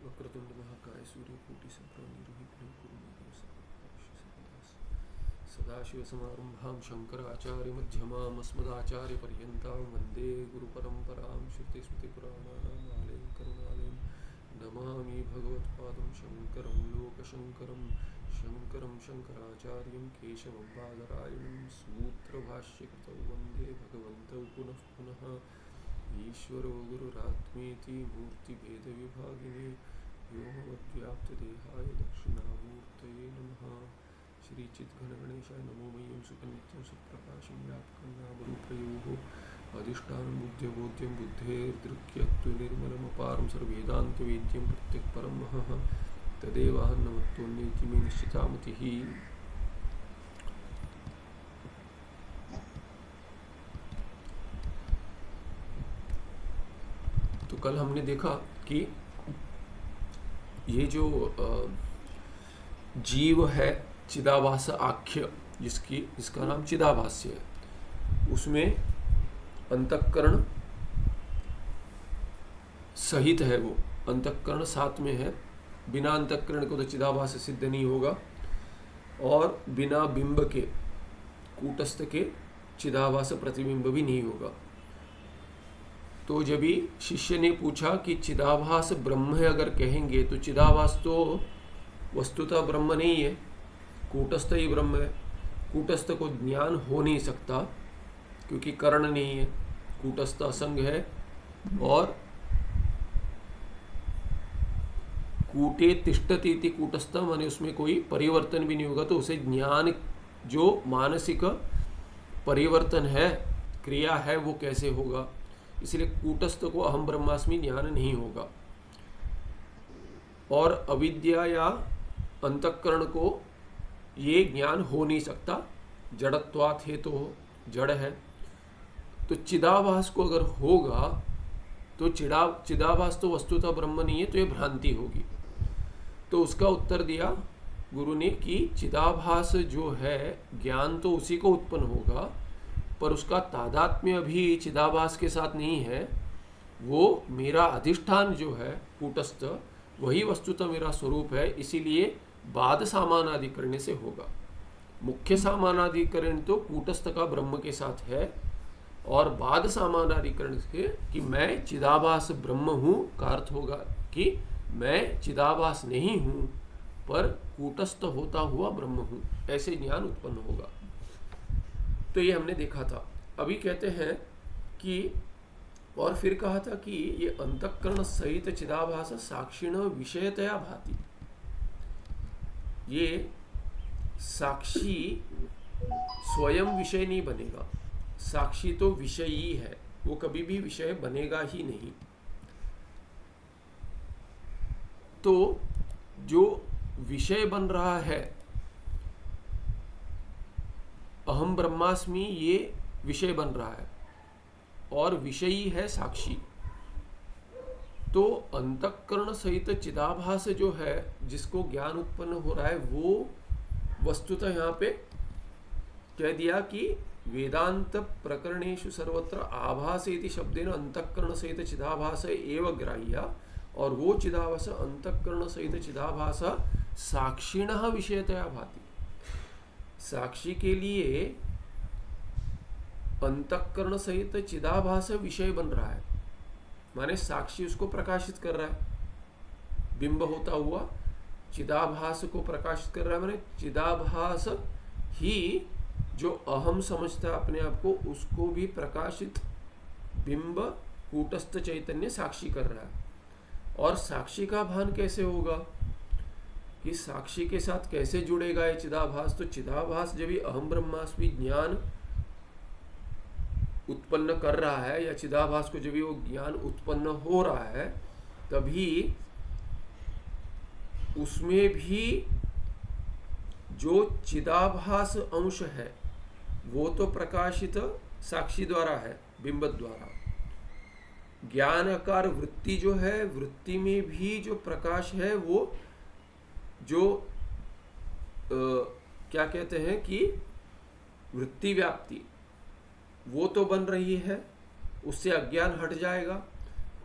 वक्रतुंड महाकाय सूर्यकोटि समप्रभा कुरु मे देव सदाशिवसमारम्भां शङ्कराचार्यमध्यमाम् अस्मदाचार्यपर्यन्तां वन्दे गुरुपरम्परां श्रुतिस्मृतिपुराणानाम् आलयं करुणालयं नमामि भगवत्पादं शङ्करं लोकशङ्करं शङ्करं शङ्कराचार्यं केशवं बादरायणं सूत्रभाष्यकृतौ वन्दे भगवन्तौ पुनः पुनः ईश्वरो गुरुरात्मेति मूर्तिभेदविभागिने व्योमवद्व्याप्तदेहाय दक्षिणामूर्तये नमः। श्री चिद्घनगणेशाय नमो मह्यं सुखनित्यं सुप्रकाशं व्यापकं नामरूपयोः अधिष्ठानं बुद्ध्यबोध्यं बुद्धेर्दृक्यत्वनिर्मलमपारं सर्ववेदान्तवेद्यं प्रत्यक्परं महः तदेवाहं नमत्तोऽन्येति मे निश्चिता मतिः। तो कल हमने देखा कि ये जो जीव है चिदाभास आख्य जिसका नाम चिदाभास्य है, उसमें अंतःकरण सहित है। वो अंतःकरण साथ में है। बिना अंतःकरण को तो चिदाभास सिद्ध नहीं होगा और बिना बिंब के कूटस्थ के चिदाभास प्रतिबिंब भी नहीं होगा। तो जब भी शिष्य ने पूछा कि चिदाभास ब्रह्म है अगर कहेंगे तो चिदाभास तो वस्तुतः ब्रह्म नहीं है, कूटस्थ ही ब्रह्म है। कूटस्थ को ज्ञान हो नहीं सकता क्योंकि करण नहीं है, कूटस्थ असंग है और कूटे तिष्ठति इति कूटस्थ माने उसमें कोई परिवर्तन भी नहीं होगा। तो उसे ज्ञान जो मानसिक परिवर्तन है, क्रिया है, वो कैसे होगा? इसलिए कूटस्थ को अहम ब्रह्मास्मि ज्ञान नहीं होगा। और अविद्या या अंतःकरण को ये ज्ञान हो नहीं सकता, जड़त्वात् है तो जड़ है। तो चिदाभास को अगर होगा तो चिदाभास तो वस्तुतः ब्रह्म नहीं है, तो ये भ्रांति होगी। तो उसका उत्तर दिया गुरु ने कि चिदाभास जो है ज्ञान तो उसी को उत्पन्न होगा, पर उसका तादात्म्य अभी चिदाभास के साथ नहीं है। वो मेरा अधिष्ठान जो है कूटस्थ, वही वस्तुतः मेरा स्वरूप है। इसीलिए बाद सामानाधिकरण से होगा। मुख्य सामानाधिकरण तो कूटस्थ का ब्रह्म के साथ है और बाद सामानाधिकरण से कि मैं चिदाभास ब्रह्म हूँ का अर्थ होगा कि मैं चिदाभास नहीं हूँ पर कूटस्थ होता हुआ ब्रह्म हूँ, ऐसे ज्ञान उत्पन्न होगा। तो ये हमने देखा था। अभी कहते हैं कि और फिर कहा था कि ये अंतःकरण सहित चिदाभास साक्षिण विषयतया भाति। ये साक्षी स्वयं विषय नहीं बनेगा। साक्षी तो विषयी है, वो कभी भी विषय बनेगा ही नहीं। तो जो विषय बन रहा है अहम ब्रह्मास्मि, ये विषय बन रहा है और विषयी है साक्षी। तो अंतःकरण सहित चिदाभास जो है जिसको ज्ञान उत्पन्न हो रहा है, वो वस्तुतः यहाँ पे कह दिया कि वेदांत प्रकरणेषु सर्वत्र आभास इति शब्देन अंतःकरण सहित चिदाभास एव ग्राह्य। और वो चिदाभास अंतःकरण सहित चिदाभास साक्षिणः विषयतया भाति। साक्षी के लिए अंतःकरण सहित चिदाभास विषय बन रहा है, माने साक्षी उसको प्रकाशित कर रहा है। बिंब होता हुआ चिदाभास को प्रकाशित कर रहा है, माने चिदाभास ही जो अहम समझता है अपने आप को, उसको भी प्रकाशित बिंब कूटस्थ चैतन्य साक्षी कर रहा है। और साक्षी का भान कैसे होगा कि साक्षी के साथ कैसे जुड़ेगा ये चिदाभास? तो चिदाभास जब भी अहम ब्रह्मास्मि ज्ञान उत्पन्न कर रहा है या चिदाभास को जब भी वो ज्ञान उत्पन्न हो रहा है, तभी उसमें भी जो चिदाभास अंश है वो तो प्रकाशित साक्षी द्वारा है, बिंब द्वारा। ज्ञान आकार वृत्ति जो है, वृत्ति में भी जो प्रकाश है वो जो क्या कहते हैं कि वृत्ति व्याप्ति, वो तो बन रही है, उससे अज्ञान हट जाएगा।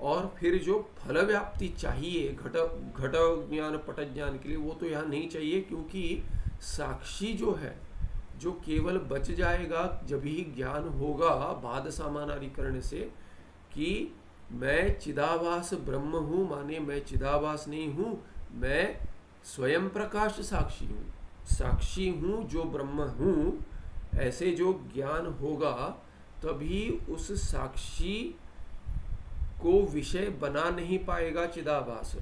और फिर जो फल व्याप्ति चाहिए घट घट ज्ञान पट ज्ञान के लिए, वो तो यहाँ नहीं चाहिए, क्योंकि साक्षी जो है, जो केवल बच जाएगा जब ही ज्ञान होगा बाद सामानाधिकरण से कि मैं चिदाभास ब्रह्म हूँ, माने मैं चिदाभास नहीं हूँ, मैं स्वयं प्रकाश साक्षी हूँ, साक्षी हूँ जो ब्रह्म हूँ, ऐसे जो ज्ञान होगा तभी उस साक्षी को विषय बना नहीं पाएगा चिदाभास।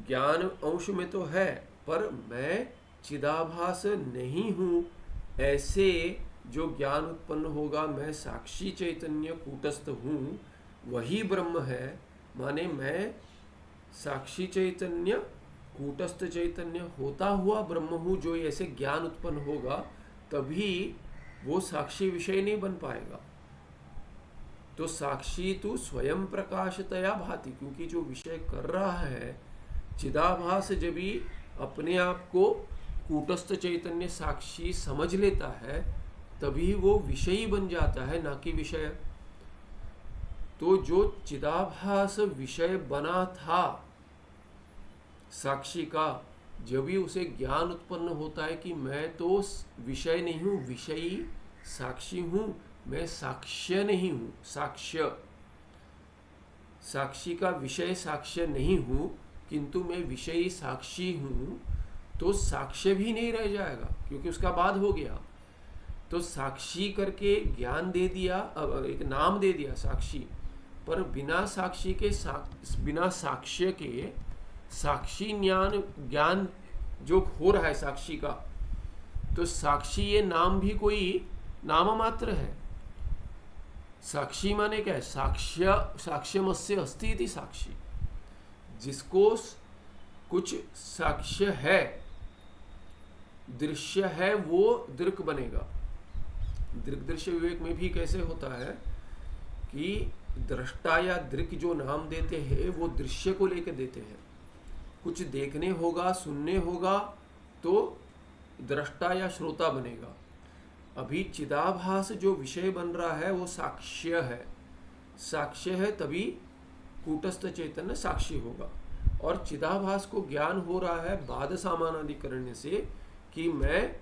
ज्ञान अंश में तो है, पर मैं चिदाभास नहीं हूँ, ऐसे जो ज्ञान उत्पन्न होगा, मैं साक्षी चैतन्य कूटस्थ हूँ, वही ब्रह्म है। माने मैं साक्षी चैतन्य कूटस्थ चैतन्य होता हुआ ब्रह्म हूँ, जो ऐसे ज्ञान उत्पन्न होगा तभी वो साक्षी विषय नहीं बन पाएगा। तो साक्षी तो स्वयं प्रकाशतया भाति, क्योंकि जो विषय कर रहा है चिदाभास जब भी अपने आप को कूटस्थ चैतन्य साक्षी समझ लेता है तभी वो विषयी बन जाता है, ना कि विषय। तो जो चिदाभास विषय बना था साक्षी का, जब भी उसे ज्ञान उत्पन्न होता है कि मैं तो विषय नहीं हूँ, विषयी साक्षी हूँ, मैं साक्ष्य नहीं हूँ। साक्ष्य, साक्षी का विषय साक्ष्य नहीं हूँ, किंतु मैं विषयी साक्षी हूँ, तो साक्ष्य भी नहीं रह जाएगा क्योंकि उसका बाद हो गया। तो साक्षी करके ज्ञान दे दिया, एक नाम दे दिया साक्षी, पर बिना साक्षी के बिना साक्ष्य के साक्षी ज्ञान जो हो रहा है साक्षी का, तो साक्षी ये नाम भी कोई नाम मात्र है। साक्षी माने क्या है? साक्ष्यमस्य अस्ति इति साक्षी, जिसको कुछ साक्ष्य है, दृश्य है, वो दृक् बनेगा। दृक् दृश्य विवेक में भी कैसे होता है कि दृष्टा या दृक् जो नाम देते हैं वो दृश्य को लेकर देते हैं। कुछ देखने होगा, सुनने होगा तो दृष्टा या श्रोता बनेगा। अभी चिदाभास जो विषय बन रहा है वो साक्ष्य है, साक्ष्य है तभी कूटस्थ चैतन्य साक्षी होगा। और चिदाभास को ज्ञान हो रहा है बाद सामानाधिकरण से कि मैं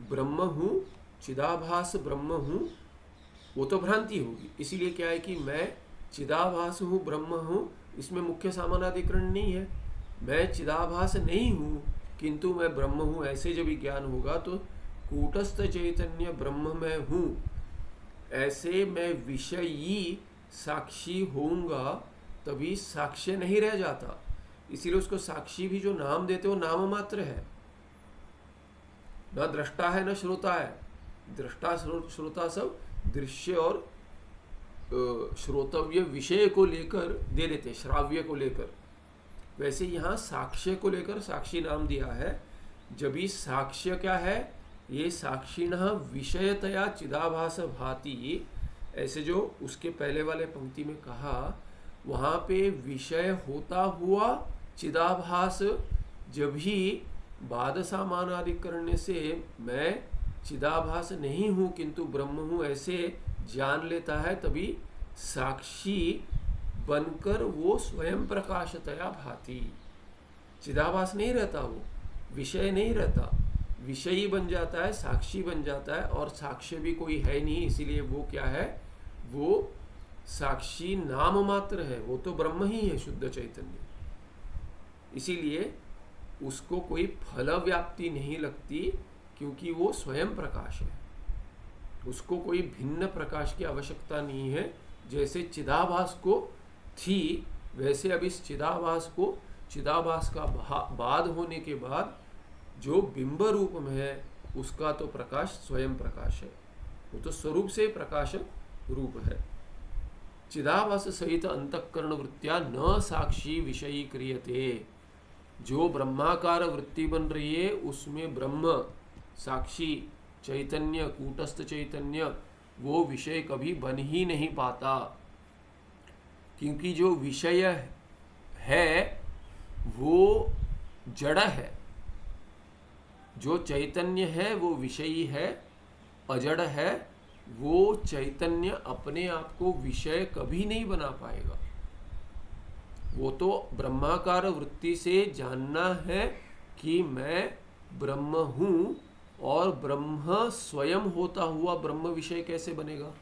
ब्रह्म हूँ, चिदाभास ब्रह्म हूँ, वो तो भ्रांति होगी। इसीलिए क्या है कि मैं चिदाभास हूँ, ब्रह्म हूँ, इसमें मुख्य सामानाधिकरण नहीं है। मैं चिदाभास नहीं हूँ किंतु मैं ब्रह्म हूँ, ऐसे जब ज्ञान होगा तो कूटस्थ चैतन्य ब्रह्म में हूँ, ऐसे मैं विषयी साक्षी होऊंगा, तभी साक्ष्य नहीं रह जाता। इसीलिए उसको साक्षी भी जो नाम देते हो नाम मात्र है, न दृष्टा है न श्रोता है। दृष्टा श्रोता सब दृश्य और श्रोतव्य विषय को लेकर दे देते, श्राव्य को लेकर। वैसे यहाँ साक्ष्य को लेकर साक्षी नाम दिया है। जब ही साक्ष्य क्या है, ये साक्षिणः विषयतया चिदाभास भाति, ऐसे जो उसके पहले वाले पंक्ति में कहा, वहाँ पे विषय होता हुआ चिदाभास जब ही बाद सामानाधिकरण से मैं चिदाभास नहीं हूँ किंतु ब्रह्म हूँ ऐसे जान लेता है, तभी साक्षी बनकर वो स्वयं प्रकाशतया भाति। चिदाभास नहीं रहता, वो विषय नहीं रहता, विषयी बन जाता है, साक्षी बन जाता है। और साक्ष्य भी कोई है नहीं, इसीलिए वो क्या है, वो साक्षी नाम मात्र है, वो तो ब्रह्म ही है, शुद्ध चैतन्य। इसीलिए उसको कोई फल व्याप्ति नहीं लगती, क्योंकि वो स्वयं प्रकाश है, उसको कोई भिन्न प्रकाश की आवश्यकता नहीं है। जैसे चिदाभास को थी, वैसे अब इस चिदाभास को, चिदाभास का बाद होने के बाद जो बिंब रूप में है उसका तो प्रकाश स्वयं प्रकाश है, वो तो स्वरूप से प्रकाश रूप है। चिदाभास सहित अंतःकरण वृत्तिया न साक्षी विषयी क्रियते। जो ब्रह्माकार वृत्ति बन रही है उसमें ब्रह्म साक्षी चैतन्य, कूटस्थ चैतन्य, वो विषय कभी बन ही नहीं पाता, क्योंकि जो विषय है वो जड़ है, जो चैतन्य है वो विषयी है, अजड़ है, वो चैतन्य अपने आप को विषय कभी नहीं बना पाएगा। वो तो ब्रह्माकार वृत्ति से जानना है कि मैं ब्रह्म हूँ, और ब्रह्म स्वयं होता हुआ ब्रह्म विषय कैसे बनेगा?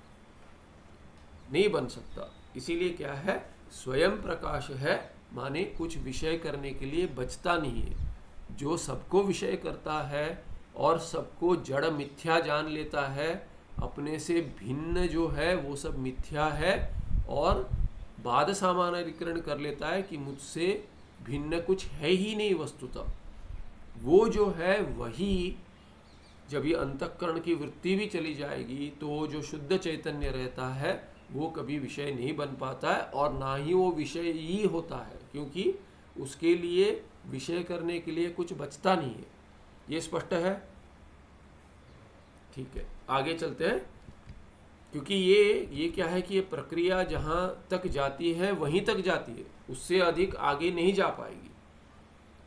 नहीं बन सकता। इसीलिए क्या है, स्वयं प्रकाश है, माने कुछ विषय करने के लिए बचता नहीं है। जो सबको विषय करता है और सबको जड़ मिथ्या जान लेता है, अपने से भिन्न जो है वो सब मिथ्या है, और बाद सामान्यीकरण कर लेता है कि मुझसे भिन्न कुछ है ही नहीं वस्तुतः, वो जो है वही, जब ये अंतःकरण की वृत्ति भी चली जाएगी तो जो शुद्ध चैतन्य रहता है वो कभी विषय नहीं बन पाता है, और ना ही वो विषय ही होता है, क्योंकि उसके लिए विषय करने के लिए कुछ बचता नहीं है। ये स्पष्ट है? ठीक है, आगे चलते हैं। क्योंकि ये क्या है कि ये प्रक्रिया जहाँ तक जाती है वहीं तक जाती है, उससे अधिक आगे नहीं जा पाएगी।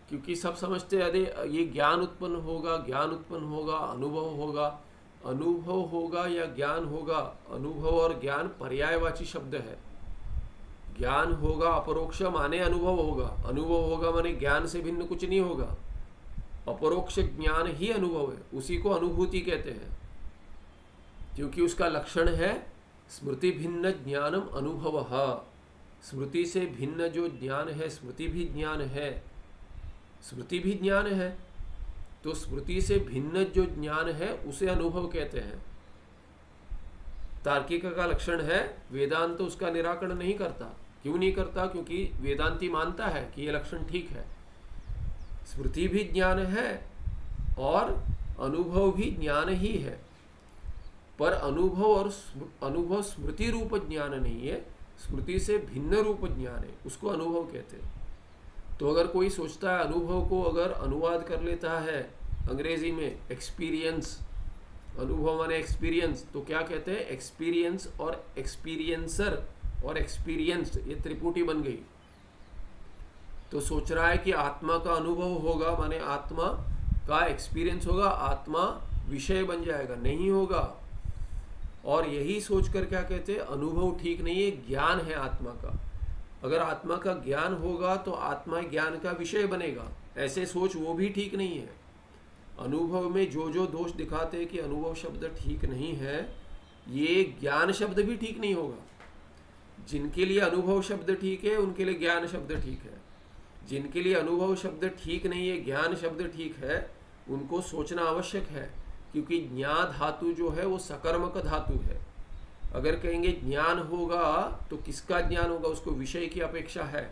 क्योंकि सब समझते हैं अरे ये ज्ञान उत्पन्न होगा, ज्ञान उत्पन्न होगा, अनुभव होगा। अनुभव होगा या ज्ञान होगा, अनुभव और ज्ञान पर्यायवाची शब्द है। ज्ञान होगा अपरोक्ष माने अनुभव होगा, अनुभव होगा माने ज्ञान से भिन्न कुछ नहीं होगा। अपरोक्ष ज्ञान ही अनुभव है, उसी को अनुभूति कहते हैं, क्योंकि उसका लक्षण है स्मृति भिन्न ज्ञानम अनुभव। स्मृति से भिन्न जो ज्ञान है, स्मृति भी ज्ञान है, स्मृति भी ज्ञान है, तो स्मृति से भिन्न जो ज्ञान है उसे अनुभव कहते हैं। तार्किक का लक्षण है, वेदांत तो उसका निराकरण नहीं करता। क्यों नहीं करता? क्योंकि वेदांती मानता है कि ये लक्षण ठीक है, स्मृति भी ज्ञान है और अनुभव भी ज्ञान ही है, पर अनुभव स्मृति रूप ज्ञान नहीं है, स्मृति से भिन्न रूप ज्ञान है, उसको अनुभव कहते हैं। तो अगर कोई सोचता है अनुभव को अगर अनुवाद कर लेता है अंग्रेजी में एक्सपीरियंस, अनुभव माने एक्सपीरियंस, तो क्या कहते हैं? एक्सपीरियंस और एक्सपीरियंसर और एक्सपीरियंस्ड, ये त्रिपुटी बन गई। तो सोच रहा है कि आत्मा का अनुभव होगा माने आत्मा का एक्सपीरियंस होगा, आत्मा विषय बन जाएगा, नहीं होगा। और यही सोचकर क्या कहते हैं, अनुभव ठीक नहीं है, ज्ञान है आत्मा का। अगर आत्मा का ज्ञान होगा तो आत्मा ज्ञान का विषय बनेगा, ऐसे सोच वो भी ठीक नहीं है। अनुभव में जो जो दोष दिखाते हैं कि अनुभव शब्द ठीक नहीं है, ये ज्ञान शब्द भी ठीक नहीं होगा। जिनके लिए अनुभव शब्द ठीक है उनके लिए ज्ञान शब्द ठीक है, जिनके लिए अनुभव शब्द ठीक नहीं है, ज्ञान शब्द ठीक है, उनको सोचना आवश्यक है। क्योंकि ज्ञा धातु जो है वो सकर्मक धातु है। अगर कहेंगे ज्ञान होगा तो किसका ज्ञान होगा? उसको विषय की अपेक्षा है,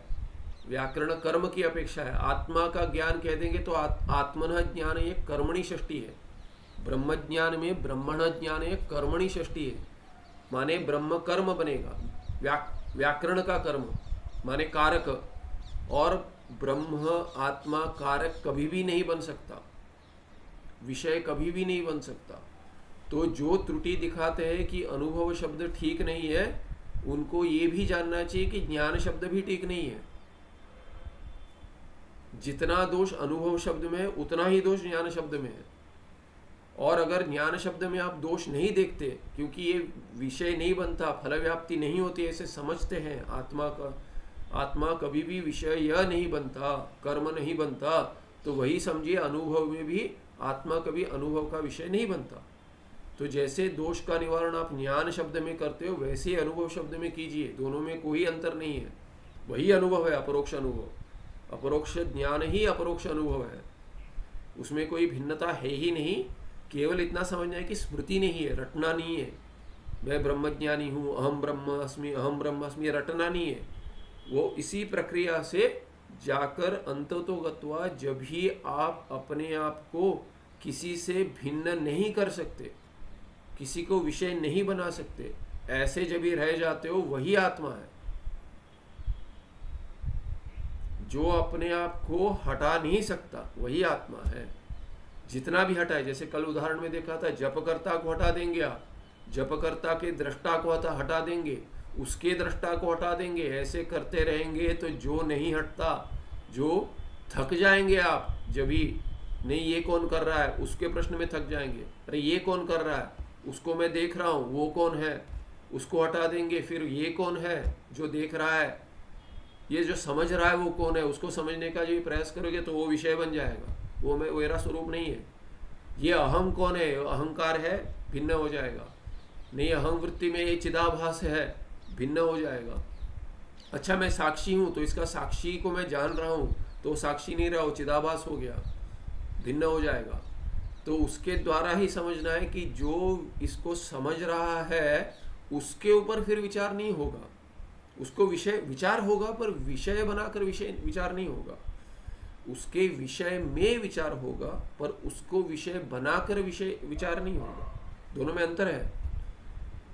व्याकरण कर्म की अपेक्षा है। आत्मा का ज्ञान कह देंगे तो आत्मन ज्ञान ये कर्मणि षष्ठी है। ब्रह्म ज्ञान में ब्रह्मण ज्ञान ये कर्मणि षष्ठी है, माने ब्रह्म कर्म बनेगा। व्याकरण का कर्म माने कारक, और ब्रह्म आत्मा कारक कभी भी नहीं बन सकता, विषय कभी भी नहीं बन सकता। तो जो त्रुटि दिखाते हैं कि अनुभव शब्द ठीक नहीं है, उनको ये भी जानना चाहिए कि ज्ञान शब्द भी ठीक नहीं है। जितना दोष अनुभव शब्द में है उतना ही दोष ज्ञान शब्द में है। और अगर ज्ञान शब्द में आप दोष नहीं देखते, क्योंकि ये विषय नहीं बनता, फल व्याप्ति नहीं होती, ऐसे समझते हैं आत्मा का, आत्मा कभी भी विषय यह नहीं बनता, कर्म नहीं बनता, तो वही समझिए अनुभव में भी आत्मा कभी अनुभव का विषय नहीं बनता। तो जैसे दोष का निवारण आप ज्ञान शब्द में करते हो, वैसे ही अनुभव शब्द में कीजिए, दोनों में कोई अंतर नहीं है, वही अनुभव है, अपरोक्ष अनुभव। अपरोक्ष ज्ञान ही अपरोक्ष अनुभव है, उसमें कोई भिन्नता है ही नहीं। केवल इतना समझना है कि स्मृति नहीं है, रटना नहीं है, मैं ब्रह्मज्ञानी हूँ, अहम ब्रह्म अस्मि, अहम ब्रह्म अस्मि, रटना नहीं है। वो इसी प्रक्रिया से जाकर अंततोगत्वा जब भी आप अपने आप को किसी से भिन्न नहीं कर सकते, किसी को विषय नहीं बना सकते, ऐसे जब भी रह जाते हो, वही आत्मा है। जो अपने आप को हटा नहीं सकता वही आत्मा है। जितना भी हटाए, जैसे कल उदाहरण में देखा था, जपकर्ता को हटा देंगे आप, जपकर्ता के दृष्टा को हटा देंगे, उसके दृष्टा को हटा देंगे, ऐसे करते रहेंगे तो जो नहीं हटता, जो थक जाएंगे आप। जब भी नहीं ये कौन कर रहा है, उसके प्रश्न में थक जाएंगे, अरे ये कौन कर रहा है, उसको मैं देख रहा हूँ, वो कौन है, उसको हटा देंगे, फिर ये कौन है जो देख रहा है, ये जो समझ रहा है वो कौन है, उसको समझने का जो प्रयास करोगे तो वो विषय बन जाएगा, वो मेरा स्वरूप नहीं है। ये अहम कौन है, अहंकार है, भिन्न हो जाएगा। नहीं, अहम वृत्ति में ये चिदाभास है, भिन्न हो जाएगा। अच्छा, मैं साक्षी हूँ, तो इसका साक्षी को मैं जान रहा हूँ, तो साक्षी नहीं रहा, वो चिदाभास हो गया, भिन्न हो जाएगा। तो उसके द्वारा ही समझना है कि जो इसको समझ रहा है उसके ऊपर फिर विचार नहीं होगा, उसको विषय विचार होगा, पर विषय बनाकर विषय विचार नहीं होगा। उसके विषय में विचार होगा, पर उसको विषय बनाकर विषय विचार नहीं होगा। दोनों में अंतर है।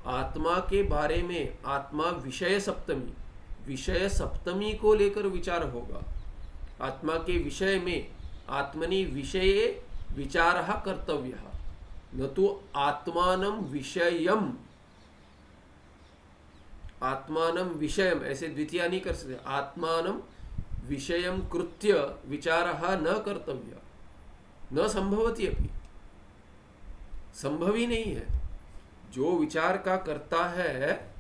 आत्मा के बारे में आत्मा विषय सप्तमी, विषय सप्तमी को लेकर विचार होगा। आत्मा के विषय में आत्मनि विषये विचारः कर्तव्यः, न तो आत्मानं विषयम, आत्मानं विषयम ऐसे द्वितीया नहीं कर सकते। आत्मानं विषयम कृत्य विचारः न कर्तव्य, न संभवति अपि, संभव ही नहीं है। जो विचार का करता है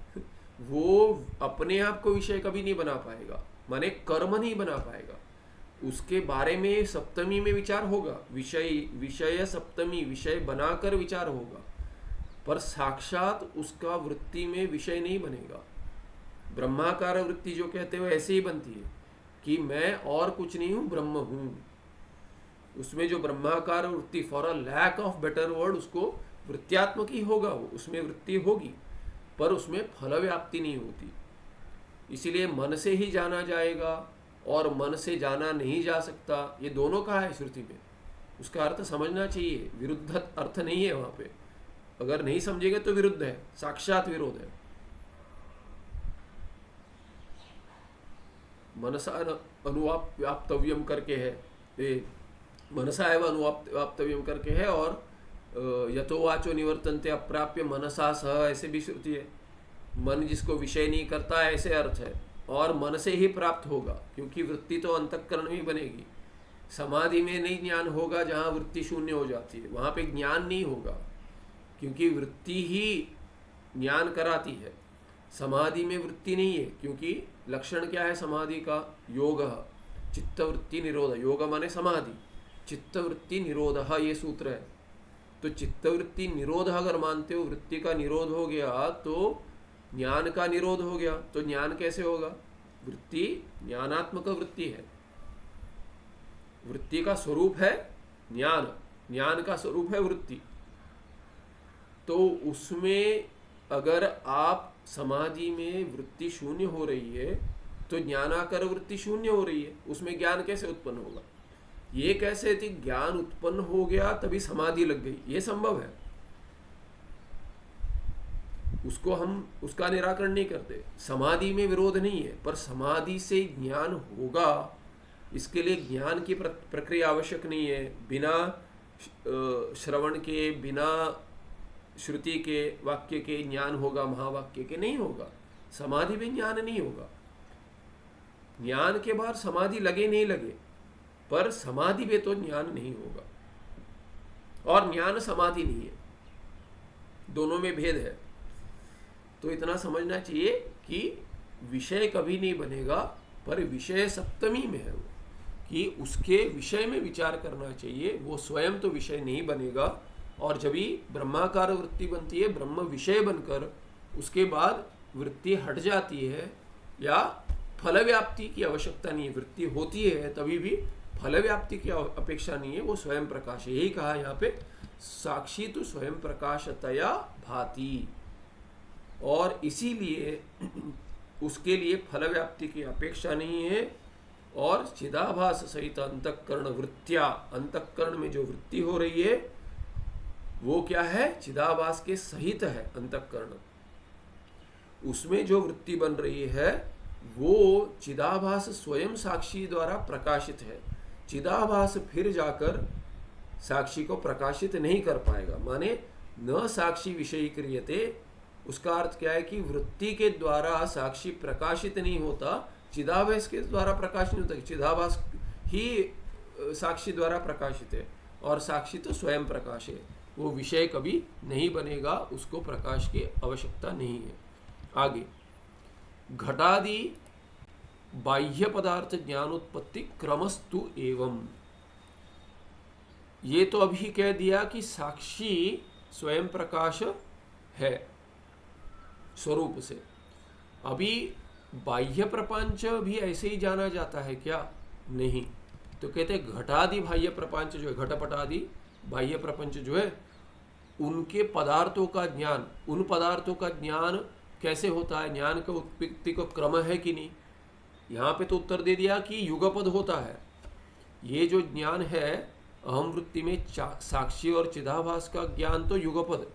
वो अपने आप को विषय कभी नहीं बना पाएगा, माने कर्म नहीं बना पाएगा। उसके बारे में सप्तमी में विचार होगा, विषय सप्तमी, विषय बनाकर विचार होगा, पर साक्षात उसका वृत्ति में विषय नहीं बनेगा। ब्रह्माकार वृत्ति जो कहते हो ऐसे ही बनती है कि मैं और कुछ नहीं हूँ, ब्रह्म हूँ। उसमें जो ब्रह्माकार वृत्ति, for a lack of better word, उसको वृत्त्यात्मक ही होगा, उसमें वृत्ति होगी, पर उसमें फल व्याप्ति नहीं होती। इसीलिए मन से ही जाना जाएगा और मन से जाना नहीं जा सकता, ये दोनों का है श्रुति में। उसका अर्थ समझना चाहिए, विरुद्ध अर्थ नहीं है वहाँ पे। अगर नहीं समझेंगे तो विरुद्ध है, साक्षात विरोध है। मनसा अनुव्याप्तव्यम करके है, ये मनसा एवं अनुव्याप्तव्यम करके है, और यथोवाचो निवर्तन्ते अप्राप्य मनसा सह ऐसे भी श्रुति है। मन जिसको विषय नहीं करता ऐसे अर्थ है, और मन से ही प्राप्त होगा, क्योंकि वृत्ति तो अंतःकरण में बनेगी। समाधि में नहीं ज्ञान होगा, जहाँ वृत्ति शून्य हो जाती है वहाँ पे ज्ञान नहीं होगा, क्योंकि वृत्ति ही ज्ञान कराती है। समाधि में वृत्ति नहीं है, क्योंकि लक्षण क्या है समाधि का? योग, चित्तवृत्ति निरोध। योग माने समाधि, चित्तवृत्ति निरोध, ये सूत्र है। तो चित्तवृत्ति निरोध अगर मानते हो, वृत्ति का निरोध हो गया तो ज्ञान का निरोध हो गया। तो ज्ञान कैसे होगा? वृत्ति ज्ञानात्मक वृत्ति है, वृत्ति का स्वरूप है ज्ञान, ज्ञान का स्वरूप है वृत्ति। तो उसमें अगर आप समाधि में वृत्ति शून्य हो रही है तो ज्ञानाकर वृत्ति शून्य हो रही है, उसमें ज्ञान कैसे उत्पन्न होगा? ये कैसे थी? ज्ञान उत्पन्न हो गया तभी समाधि लग गई, ये संभव है। उसको हम उसका निराकरण नहीं करते। समाधि में विरोध नहीं है, पर समाधि से ज्ञान होगा, इसके लिए ज्ञान की प्रक्रिया आवश्यक नहीं है। बिना श्रवण के, बिना श्रुति के, वाक्य के ज्ञान होगा, महावाक्य के नहीं होगा। समाधि में ज्ञान नहीं होगा। ज्ञान के बाद समाधि लगे नहीं लगे, पर समाधि में तो ज्ञान नहीं होगा, और ज्ञान समाधि नहीं है, दोनों में भेद है। तो इतना समझना चाहिए कि विषय कभी नहीं बनेगा, पर विषय सप्तमी में है वो, कि उसके विषय में विचार करना चाहिए। वो स्वयं तो विषय नहीं बनेगा, और जब ही ब्रह्माकार वृत्ति बनती है, ब्रह्म विषय बनकर उसके बाद वृत्ति हट जाती है, या फल व्याप्ति की आवश्यकता नहीं है। वृत्ति होती है तभी भी फल व्याप्ति की अपेक्षा नहीं है, वो स्वयं प्रकाश है। यही कहा यहाँ पे, साक्षी तो स्वयं प्रकाशतया भाति, और इसीलिए उसके लिए फल व्याप्ति की अपेक्षा नहीं है। और चिदाभास सहित अंतःकरण वृत्तिया, अंतःकरण में जो वृत्ति हो रही है वो क्या है? चिदाभास के सहित है अंतःकरण। उसमें जो वृत्ति बन रही है वो चिदाभास स्वयं साक्षी द्वारा प्रकाशित है। चिदाभास फिर जाकर साक्षी को प्रकाशित नहीं कर पाएगा, माने न साक्षी विषयी क्रियते। उसका अर्थ क्या है कि वृत्ति के द्वारा साक्षी प्रकाशित नहीं होता, चिदाभास के द्वारा प्रकाशित नहीं होता। चिदाभास ही साक्षी द्वारा प्रकाशित है, और साक्षी तो स्वयं प्रकाश है। वो विषय कभी नहीं बनेगा, उसको प्रकाश की आवश्यकता नहीं है। आगे, घटादि बाह्य पदार्थ ज्ञानोत्पत्ति क्रमस्तु एवं, ये तो अभी कह दिया कि साक्षी स्वयं प्रकाश है स्वरूप से। अभी बाह्य प्रपंच भी ऐसे ही जाना जाता है क्या? नहीं। तो कहते घटादि बाह्य प्रपंच जो है, घटपटादि बाह्य प्रपंच जो है, उनके पदार्थों का ज्ञान, उन पदार्थों का ज्ञान कैसे होता है? ज्ञान का उत्पत्ति का क्रम है कि नहीं? यहाँ पे तो उत्तर दे दिया कि युगपद होता है। ये जो ज्ञान है अहम वृत्ति में साक्षी और चिदाभास का ज्ञान तो युगपद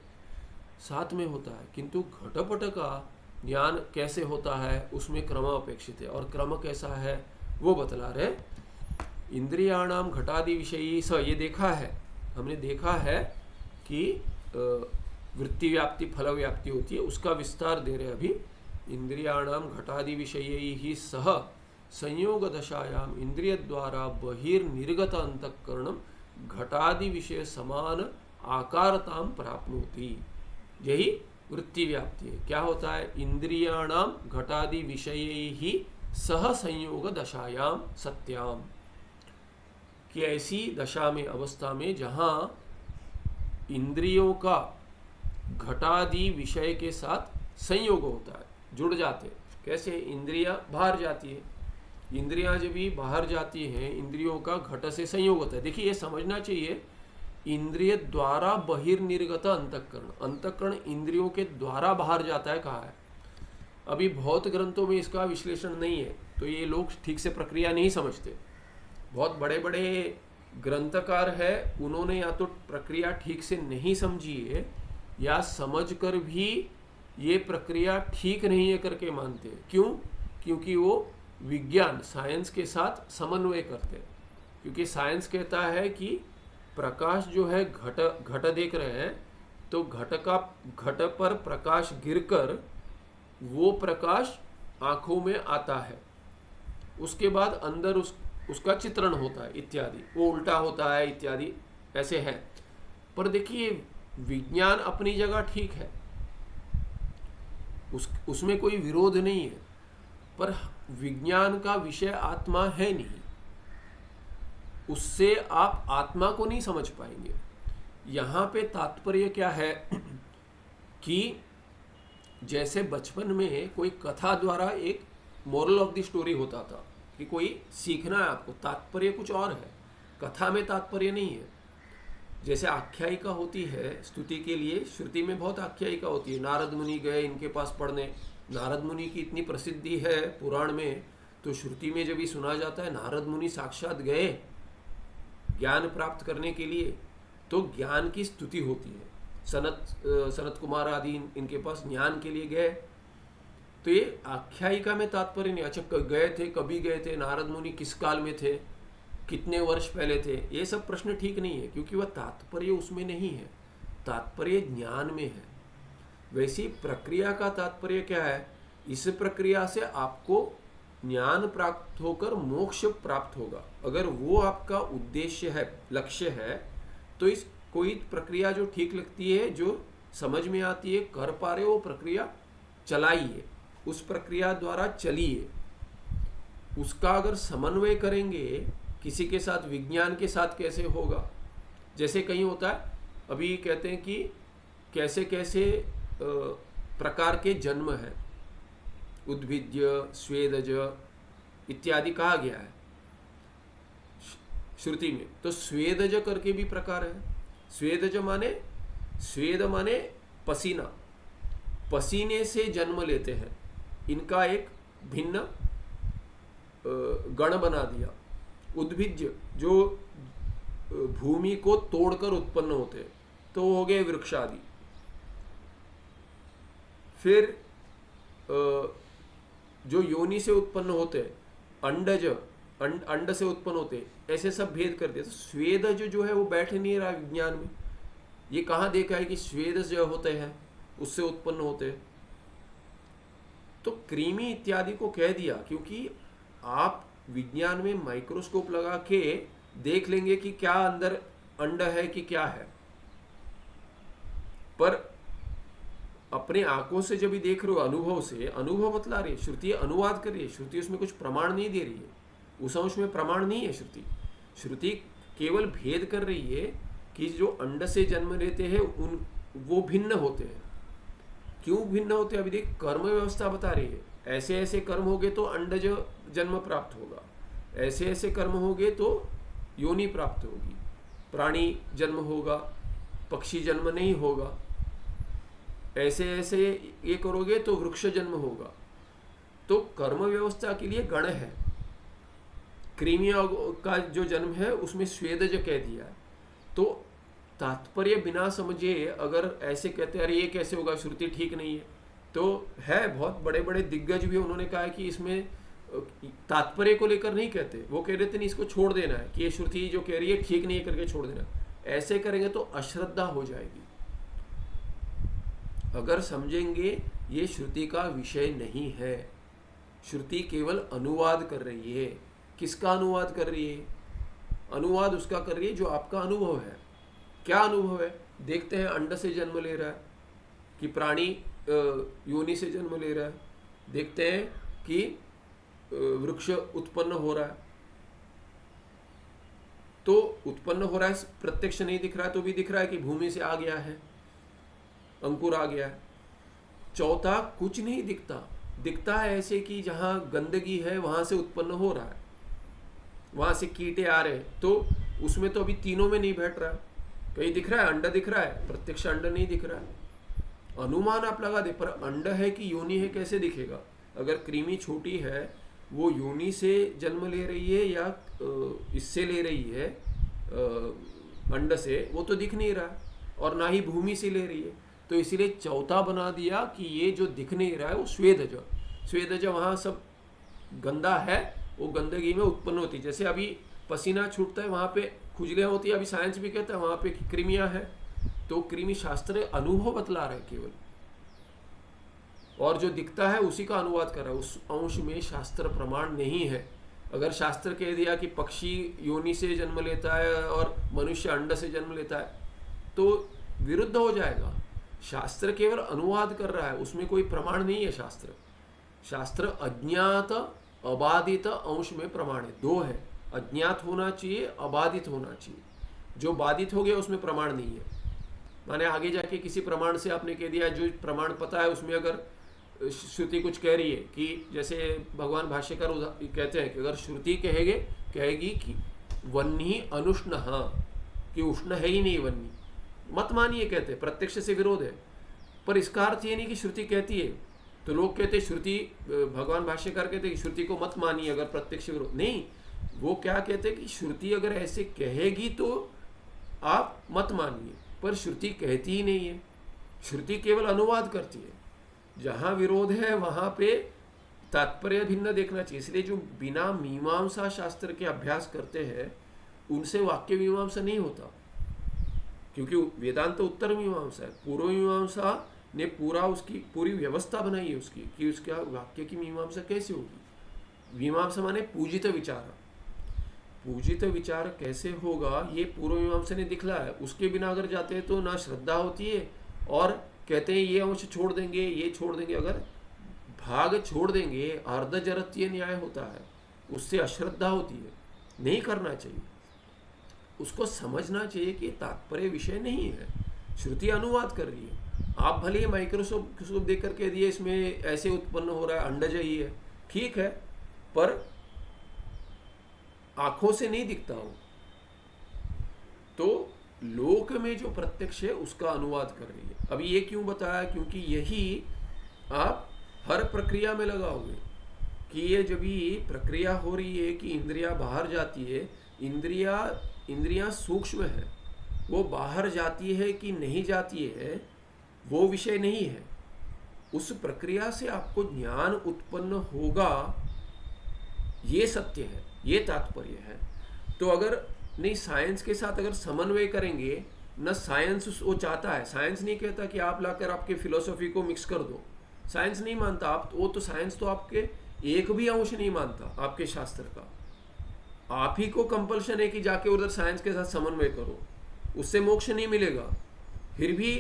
साथ में होता है, किंतु घटपट का ज्ञान कैसे होता है उसमें क्रम अपेक्षित है। और क्रम कैसा है वो बतला रहे। इंद्रियाणाम घटादि विषयी स, ये देखा है, हमने देखा है कि वृत्ति व्याप्ति फल व्याप्ति होती है, उसका विस्तार दे रहे अभी। इंद्रियाणाम घटादि विषयी ही सह संयोग दशायाम इंद्रिय द्वारा बहिर्निर्गत अंतःकरणम घटादि विषय समान आकारताम प्राप्नोति। यही वृत्ति व्याप्ति है। क्या होता है? इंद्रियाणाम घटादि विषये ही सह संयोग दशायाम सत्याम, कि ऐसी दशा में, अवस्था में, जहां इंद्रियों का घटादि विषय के साथ संयोग होता है, जुड़ जाते। कैसे? इंद्रियां बाहर जाती है, इंद्रियां जब भी बाहर जाती हैं, इंद्रियों का घट से संयोग होता है। देखिए ये समझना चाहिए, इंद्रिय द्वारा बहिर्निर्गत अंतःकरण, अंतःकरण इंद्रियों के द्वारा बाहर जाता है, कहा है। अभी बहुत ग्रंथों में इसका विश्लेषण नहीं है, तो ये लोग ठीक से प्रक्रिया नहीं समझते। बहुत बड़े बड़े ग्रंथकार है, उन्होंने या तो प्रक्रिया ठीक से नहीं समझी है, या समझकर भी ये प्रक्रिया ठीक नहीं है करके मानते हैं। क्यों? क्योंकि वो विज्ञान, साइंस के साथ समन्वय करते हैं। क्योंकि साइंस कहता है कि प्रकाश जो है, घट देख रहे हैं, तो घट पर प्रकाश गिरकर वो प्रकाश आंखों में आता है, उसके बाद अंदर उसका चित्रण होता है इत्यादि, वो उल्टा होता है इत्यादि, ऐसे है। पर देखिए विज्ञान अपनी जगह ठीक है, उसमें कोई विरोध नहीं है, पर विज्ञान का विषय आत्मा है नहीं, उससे आप आत्मा को नहीं समझ पाएंगे। यहाँ पे तात्पर्य क्या है कि जैसे बचपन में कोई कथा द्वारा एक मोरल ऑफ द स्टोरी होता था कि कोई सीखना है आपको, तात्पर्य कुछ और है, कथा में तात्पर्य नहीं है। जैसे आख्यायिका होती है स्तुति के लिए, श्रुति में बहुत आख्यायिका होती है। नारद मुनि गए इनके पास पढ़ने, नारद मुनि की इतनी प्रसिद्धि है पुराण में, तो श्रुति में जब भी सुना जाता है नारद मुनि साक्षात गए ज्ञान प्राप्त करने के लिए, तो ज्ञान की स्तुति होती है। सनत कुमार आदि इनके पास ज्ञान के लिए गए, तो ये आख्यायिका में तात्पर्य नहीं। अच्छा गए थे, कभी गए थे, नारद मुनि किस काल में थे, कितने वर्ष पहले थे, ये सब प्रश्न ठीक नहीं है, क्योंकि वह तात्पर्य उसमें नहीं है, तात्पर्य ज्ञान में है। वैसी प्रक्रिया का तात्पर्य क्या है? इस प्रक्रिया से आपको ज्ञान प्राप्त होकर मोक्ष प्राप्त होगा। अगर वो आपका उद्देश्य है, लक्ष्य है, तो इस कोई प्रक्रिया जो ठीक लगती है, जो समझ में आती है, कर पा रहे हो, प्रक्रिया चलाइए, उस प्रक्रिया द्वारा चलिए। उसका अगर समन्वय करेंगे किसी के साथ, विज्ञान के साथ कैसे होगा? जैसे कहीं होता है, अभी कहते हैं कि कैसे कैसे प्रकार के जन्म है, उद्भिज्य, स्वेदज इत्यादि कहा गया है श्रुति में। तो स्वेदज करके भी प्रकार है। स्वेदज माने, स्वेद माने पसीना, पसीने से जन्म लेते हैं, इनका एक भिन्न गण बना दिया। उद्भिज्य जो भूमि को तोड़कर उत्पन्न होते हैं, तो हो गए वृक्ष आदि। फिर जो योनि से उत्पन्न होते हैं, अंडज, अंड से उत्पन्न होते हैं, ऐसे सब भेद कर दिया। तो स्वेदज जो है वो बैठ नहीं रहा विज्ञान में। ये कहाँ देखा है कि स्वेदज जो होते हैं उससे उत्पन्न होते हैं? तो कृमि इत्यादि को कह दिया, क्योंकि आप विज्ञान में माइक्रोस्कोप लगा के देख लेंगे कि क्या अंदर अंड है कि क्या है, पर अपने आंखों से जब भी देख रहे हो, अनुभव से, अनुभव बतला रही है श्रुति, अनुवाद कर रही है श्रुति, उसमें कुछ प्रमाण नहीं दे रही है, उस अंश में प्रमाण नहीं है श्रुति। श्रुति केवल भेद कर रही है कि जो अंड से जन्म लेते हैं उन वो भिन्न होते हैं। क्यों भिन्न होते हैं? अभी देख, कर्म व्यवस्था बता रही है, ऐसे ऐसे कर्म होगे तो अंडज जन्म प्राप्त होगा, ऐसे ऐसे कर्म होगे तो योनि प्राप्त होगी, प्राणी जन्म होगा, पक्षी जन्म नहीं होगा, ऐसे ऐसे ये करोगे तो वृक्ष जन्म होगा। तो कर्म व्यवस्था के लिए गण है। कृमियों का जो जन्म है उसमें स्वेदज कह दिया है। तो तात्पर्य बिना समझे अगर ऐसे कहते हैं अरे ये कैसे होगा, श्रुति ठीक नहीं है, तो है बहुत बड़े बड़े दिग्गज भी उन्होंने कहा है कि इसमें तात्पर्य को लेकर नहीं कहते, वो कह देते नहीं इसको छोड़ देना है कि ये श्रुति जो कह रही है ठीक नहीं है करके छोड़ देना। ऐसे करेंगे तो अश्रद्धा हो जाएगी। अगर समझेंगे ये श्रुति का विषय नहीं है, श्रुति केवल अनुवाद कर रही है। किसका अनुवाद कर रही है? अनुवाद उसका कर रही है जो आपका अनुभव है। क्या अनुभव है? देखते हैं अंड से जन्म ले रहा है कि प्राणी योनि से जन्म ले रहा है, देखते हैं कि वृक्ष उत्पन्न हो रहा है, तो उत्पन्न हो रहा है, प्रत्यक्ष नहीं दिख रहा है तो भी दिख रहा है कि भूमि से आ गया है, अंकुर आ गया है। चौथा कुछ नहीं दिखता, दिखता है ऐसे कि जहां गंदगी है वहां से उत्पन्न हो रहा है, वहां से कीटे आ रहे हैं, तो उसमें तो अभी तीनों में नहीं बैठ रहा है। कहीं दिख रहा है अंडा दिख रहा है, प्रत्यक्ष अंडा नहीं दिख रहा है। अनुमान आप लगा दे, पर अंडा है कि योनि है कैसे दिखेगा? अगर कृमि छोटी है वो योनि से जन्म ले रही है या इससे ले रही है अंड से, वो तो दिख नहीं रहा, और ना ही भूमि से ले रही है। तो इसीलिए चौथा बना दिया कि ये जो दिख नहीं रहा है वो स्वेदज, स्वेदज वहाँ सब गंदा है, वो गंदगी में उत्पन्न होती है। जैसे अभी पसीना छूटता है वहाँ पे खुजलियाँ होती है, अभी साइंस भी कहता है वहाँ पे कृमियाँ हैं, तो कृमि शास्त्र अनुभव बतला रहे केवल, और जो दिखता है उसी का अनुवाद कर रहा है, उस अंश में शास्त्र प्रमाण नहीं है। अगर शास्त्र कह दिया कि पक्षी योनि से जन्म लेता है और मनुष्य अंड से जन्म लेता है तो विरुद्ध हो जाएगा। शास्त्र केवल अनुवाद कर रहा है, उसमें कोई प्रमाण नहीं है। शास्त्र अज्ञात अबाधित अंश में प्रमाण है, दो है, अज्ञात होना चाहिए, अबाधित होना चाहिए। जो बाधित हो गया उसमें प्रमाण नहीं है। माने आगे जाके किसी प्रमाण से आपने कह दिया, जो प्रमाण पता है उसमें अगर श्रुति कुछ कह रही है कि जैसे भगवान भाष्यकार कहते हैं कि अगर श्रुति कहेगी कि वन्नी अनुष्ण, कि उष्ण है ही नहीं वन्नी, मत मानिए, कहते प्रत्यक्ष से विरोध है। पर इसका अर्थ ये नहीं कि श्रुति कहती है, तो लोग कहते श्रुति, भगवान भाष्यकार कहते कि श्रुति को मत मानिए अगर प्रत्यक्ष विरोध नहीं। वो क्या कहते कि श्रुति अगर ऐसे कहेगी तो आप मत मानिए, पर श्रुति कहती ही नहीं है, श्रुति केवल अनुवाद करती है। जहाँ विरोध है वहाँ पे तात्पर्य भिन्न देखना चाहिए। इसलिए जो बिना मीमांसा शास्त्र के अभ्यास करते हैं उनसे वाक्य मीमांसा नहीं होता, क्योंकि वेदांत तो उत्तर मीमांसा है। पूर्व मीमांसा ने पूरा उसकी पूरी व्यवस्था बनाई है उसकी कि उसका वाक्य की मीमांसा कैसे होगी। मीमांसा माने पूजित विचार, पूजित विचार कैसे होगा ये पूर्व मीमांसा ने दिखला है। उसके बिना अगर जाते हैं तो ना श्रद्धा होती है, और कहते हैं ये अंश छोड़ देंगे, ये छोड़ देंगे। अगर भाग छोड़ देंगे अर्धजरतीय न्याय होता है, उससे अश्रद्धा होती है, नहीं करना चाहिए। उसको समझना चाहिए कि तात्पर्य विषय नहीं है, श्रुति अनुवाद कर रही है। आप भले ही माइक्रोस्कोप देख कर कह दिए इसमें ऐसे उत्पन्न हो रहा है, अंडज ही है, ठीक है, पर आंखों से नहीं दिखता हो। तो लोक में जो प्रत्यक्ष है उसका अनुवाद कर रही है। अभी ये क्यों बताया? क्योंकि यही आप हर प्रक्रिया में लगाओगे कि ये जब भी प्रक्रिया हो रही है कि इंद्रियां बाहर जाती है, इंद्रियां सूक्ष्म है, वो बाहर जाती है कि नहीं जाती है वो विषय नहीं है। उस प्रक्रिया से आपको ज्ञान उत्पन्न होगा, ये सत्य है, ये तात्पर्य है। तो अगर नहीं साइंस के साथ अगर समन्वय करेंगे न, साइंस वो चाहता है, साइंस नहीं कहता कि आप लाकर आपके फिलोसॉफी को मिक्स कर दो, साइंस नहीं मानता आप वो तो साइंस तो आपके एक भी अंश नहीं मानता आपके शास्त्र का। आप ही को कंपल्शन है कि जाके उधर साइंस के साथ समन्वय करो, उससे मोक्ष नहीं मिलेगा। फिर भी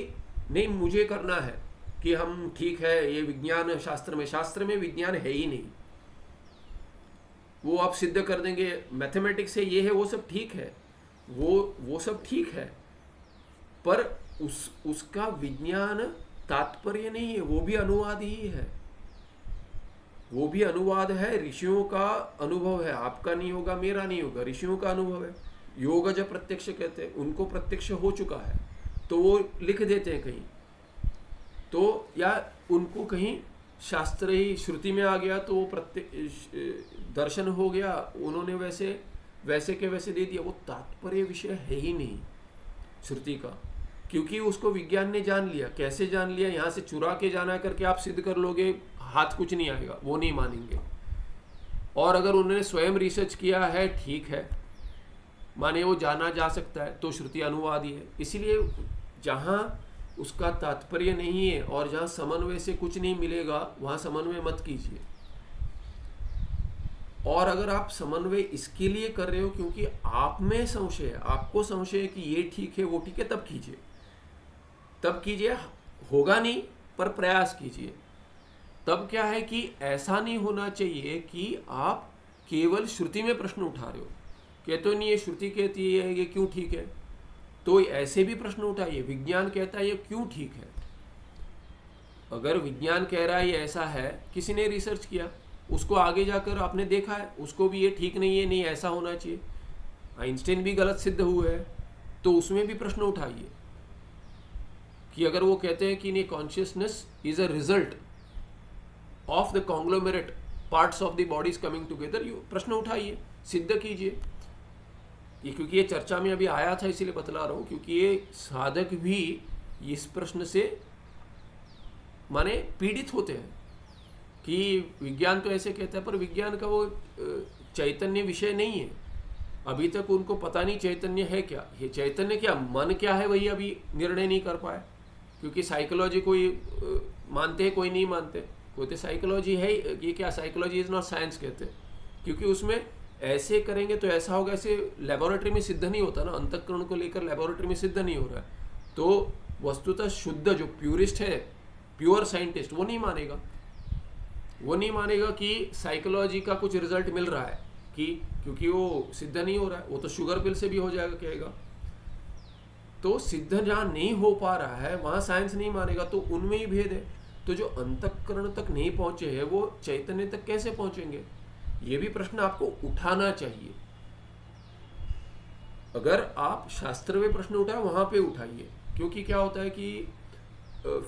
नहीं मुझे करना है कि हम ठीक है ये विज्ञान शास्त्र में विज्ञान है ही नहीं, वो आप सिद्ध कर देंगे मैथमेटिक्स से ये है, वो सब ठीक है, वो सब ठीक है, पर उसका विज्ञान तात्पर्य नहीं है, वो भी अनुवाद ही है, वो भी अनुवाद है, ऋषियों का अनुभव है, आपका नहीं होगा मेरा नहीं होगा, ऋषियों का अनुभव है। योग जब प्रत्यक्ष कहते हैं, उनको प्रत्यक्ष हो चुका है तो वो लिख देते हैं कहीं, तो या उनको कहीं शास्त्र ही श्रुति में आ गया तो वो दर्शन हो गया, उन्होंने वैसे के वैसे दे दिया, वो तात्पर्य विषय है ही नहीं श्रुति का, क्योंकि उसको विज्ञान ने जान लिया। कैसे जान लिया? यहाँ से चुरा के जाना करके आप सिद्ध कर लोगे, हाथ कुछ नहीं आएगा, वो नहीं मानेंगे। और अगर उन्होंने स्वयं रिसर्च किया है, ठीक है, माने वो जाना जा सकता है, तो श्रुति अनुवाद ही है। इसलिए जहाँ उसका तात्पर्य नहीं है और जहाँ समन्वय से कुछ नहीं मिलेगा, वहाँ समन्वय मत कीजिए। और अगर आप समन्वय इसके लिए कर रहे हो क्योंकि आप में संशय है, आपको संशय है कि ये ठीक है वो ठीक है, तब कीजिए, होगा नहीं पर प्रयास कीजिए। तब क्या है कि ऐसा नहीं होना चाहिए कि आप केवल श्रुति में प्रश्न उठा रहे हो, कहते नहीं ये श्रुति कहती है ये क्यों ठीक है, तो ऐसे भी प्रश्न उठाइए, विज्ञान कहता है ये क्यों ठीक है। अगर विज्ञान कह रहा है ये ऐसा है, किसी ने रिसर्च किया, उसको आगे जाकर आपने देखा है, उसको भी ये ठीक नहीं है, नहीं ऐसा होना चाहिए, आइंस्टाइन भी गलत सिद्ध हुए हैं, तो उसमें भी प्रश्न उठाइए कि अगर वो कहते हैं कि नहीं consciousness is a result of the conglomerate parts of the bodies coming together, you प्रश्न उठाइए, सिद्ध कीजिए। ये क्योंकि ये चर्चा में अभी आया था इसीलिए बतला रहा हूँ, क्योंकि ये साधक भी इस प्रश्न से माने पीड़ित होते हैं कि विज्ञान तो ऐसे कहता है, पर विज्ञान का वो चैतन्य विषय नहीं है, अभी तक उनको पता नहीं चैतन्य है क्या, ये चैतन्य क्या, मन क्या है, वही अभी निर्णय नहीं कर पाए। क्योंकि साइकोलॉजी कोई मानते हैं, कोई नहीं मानते, कोई तो साइकोलॉजी है, ये क्या साइकोलॉजी इज नॉट साइंस कहते हैं, क्योंकि उसमें ऐसे करेंगे तो ऐसा होगा, ऐसे लेबोरेटरी में सिद्ध नहीं होता ना, अंतःकरण को लेकर लेबोरेटरी में सिद्ध नहीं हो रहा है। तो वस्तुतः शुद्ध जो प्योरिस्ट है, प्योर साइंटिस्ट, वो नहीं मानेगा कि साइकोलॉजी का कुछ रिजल्ट मिल रहा है, कि क्योंकि वो सिद्ध नहीं हो रहा है, वो तो शुगर पिल से भी हो जाएगा कहेगा। तो सिद्ध जहाँ नहीं हो पा रहा है वहाँ साइंस नहीं मानेगा, तो उनमें ही भेद है। तो जो अंतःकरण तक नहीं पहुँचे हैं वो चैतन्य तक कैसे पहुँचेंगे, ये भी प्रश्न आपको उठाना चाहिए। अगर आप शास्त्र में प्रश्न उठाए वहाँ पे उठाइए, क्योंकि क्या होता है कि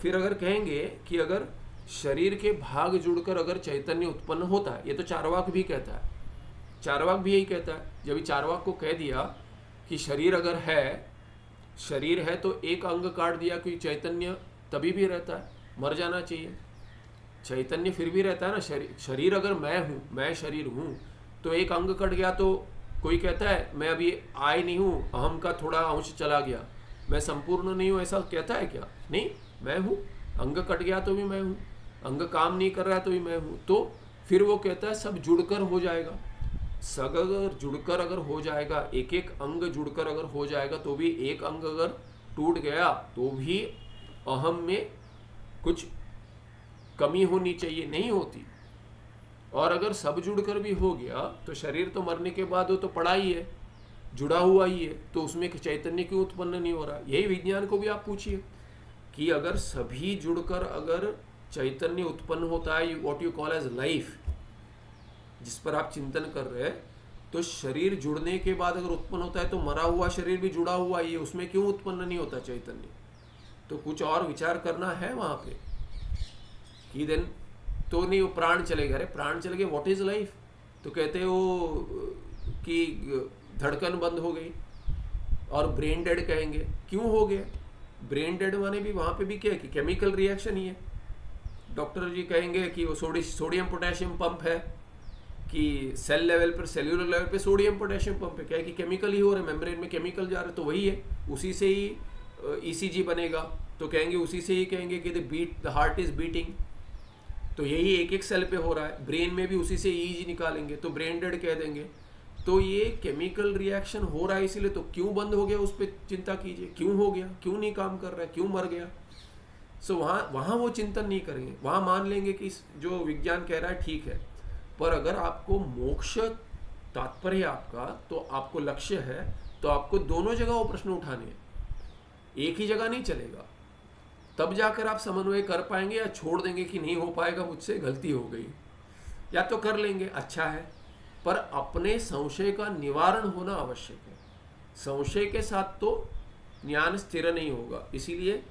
फिर अगर कहेंगे कि अगर शरीर के भाग जुड़कर अगर चैतन्य उत्पन्न होता है, ये तो चार्वाक भी कहता है, चार्वाक भी यही कहता है। जब चार्वाक को कह दिया कि शरीर अगर शरीर है तो एक अंग काट दिया, कोई चैतन्य तभी भी रहता है, मर जाना चाहिए, चैतन्य फिर भी रहता है ना। शरीर अगर मैं शरीर हूँ तो एक अंग कट गया तो कोई कहता है मैं अभी आय नहीं हूँ, अहम का थोड़ा अंश चला गया, मैं संपूर्ण नहीं हूँ, ऐसा कहता है क्या? नहीं, मैं हूँ, अंग कट गया तो भी मैं हूँ, अंग काम नहीं कर रहा है तो भी मैं हूँ। तो फिर वो कहता है सब जुड़कर हो जाएगा, सब अगर जुड़कर अगर हो जाएगा, एक एक अंग जुड़कर अगर हो जाएगा, तो भी एक अंग अगर टूट गया तो भी अहम में कुछ कमी होनी चाहिए, नहीं होती। और अगर सब जुड़कर भी हो गया तो शरीर तो मरने के बाद वो तो पड़ा ही है, जुड़ा हुआ ही है, तो उसमें चैतन्य क्यों उत्पन्न नहीं हो रहा? यही विज्ञान को भी आप पूछिए कि अगर सभी जुड़कर अगर चैतन्य उत्पन्न होता है, what you call as life, जिस पर आप चिंतन कर रहे हैं, तो शरीर जुड़ने के बाद अगर उत्पन्न होता है तो मरा हुआ शरीर भी जुड़ा हुआ ही है, उसमें क्यों उत्पन्न नहीं होता चैतन्य? तो कुछ और विचार करना है वहां पे कि देन तो नहीं, वो प्राण चले गए, अरे प्राण चले गए, व्हाट इज लाइफ? तो कहते हो कि धड़कन बंद हो गई और ब्रेन डेड कहेंगे, क्यों हो गया? ब्रेन डेड माने भी वहां पे भी क्या है कि केमिकल रिएक्शन ही है। डॉक्टर जी कहेंगे कि वो सोडियम पोटेशियम पंप है, कि सेल लेवल पर, सेल्यूलर लेवल पे सोडियम पोटेशियम पंप है, क्या है कि केमिकल ही हो रहा है, मेम्ब्रेन में केमिकल जा रहे हैं, तो वही है, उसी से ही ईसीजी बनेगा, तो कहेंगे उसी से ही कहेंगे कि द हार्ट इज बीटिंग, तो यही एक एक सेल पे हो रहा है। ब्रेन में भी उसी से ईजी निकालेंगे, तो ब्रेन डेड कह देंगे। तो ये केमिकल रिएक्शन हो रहा है इसीलिए, तो क्यों बंद हो गया उस पर चिंता कीजिए, क्यों हो गया, क्यों नहीं काम कर रहा है, क्यों मर गया। सो वहाँ वो चिंतन नहीं करेंगे, वहाँ मान लेंगे कि जो विज्ञान कह रहा है ठीक है। पर अगर आपको मोक्ष तात्पर्य आपका, तो आपको लक्ष्य है, तो आपको दोनों जगह वो प्रश्न उठाने हैं, एक ही जगह नहीं चलेगा। तब जाकर आप समन्वय कर पाएंगे, या छोड़ देंगे कि नहीं हो पाएगा, मुझसे गलती हो गई, या तो कर लेंगे अच्छा है, पर अपने संशय का निवारण होना आवश्यक है। संशय के साथ तो ज्ञान स्थिर नहीं होगा। इसीलिए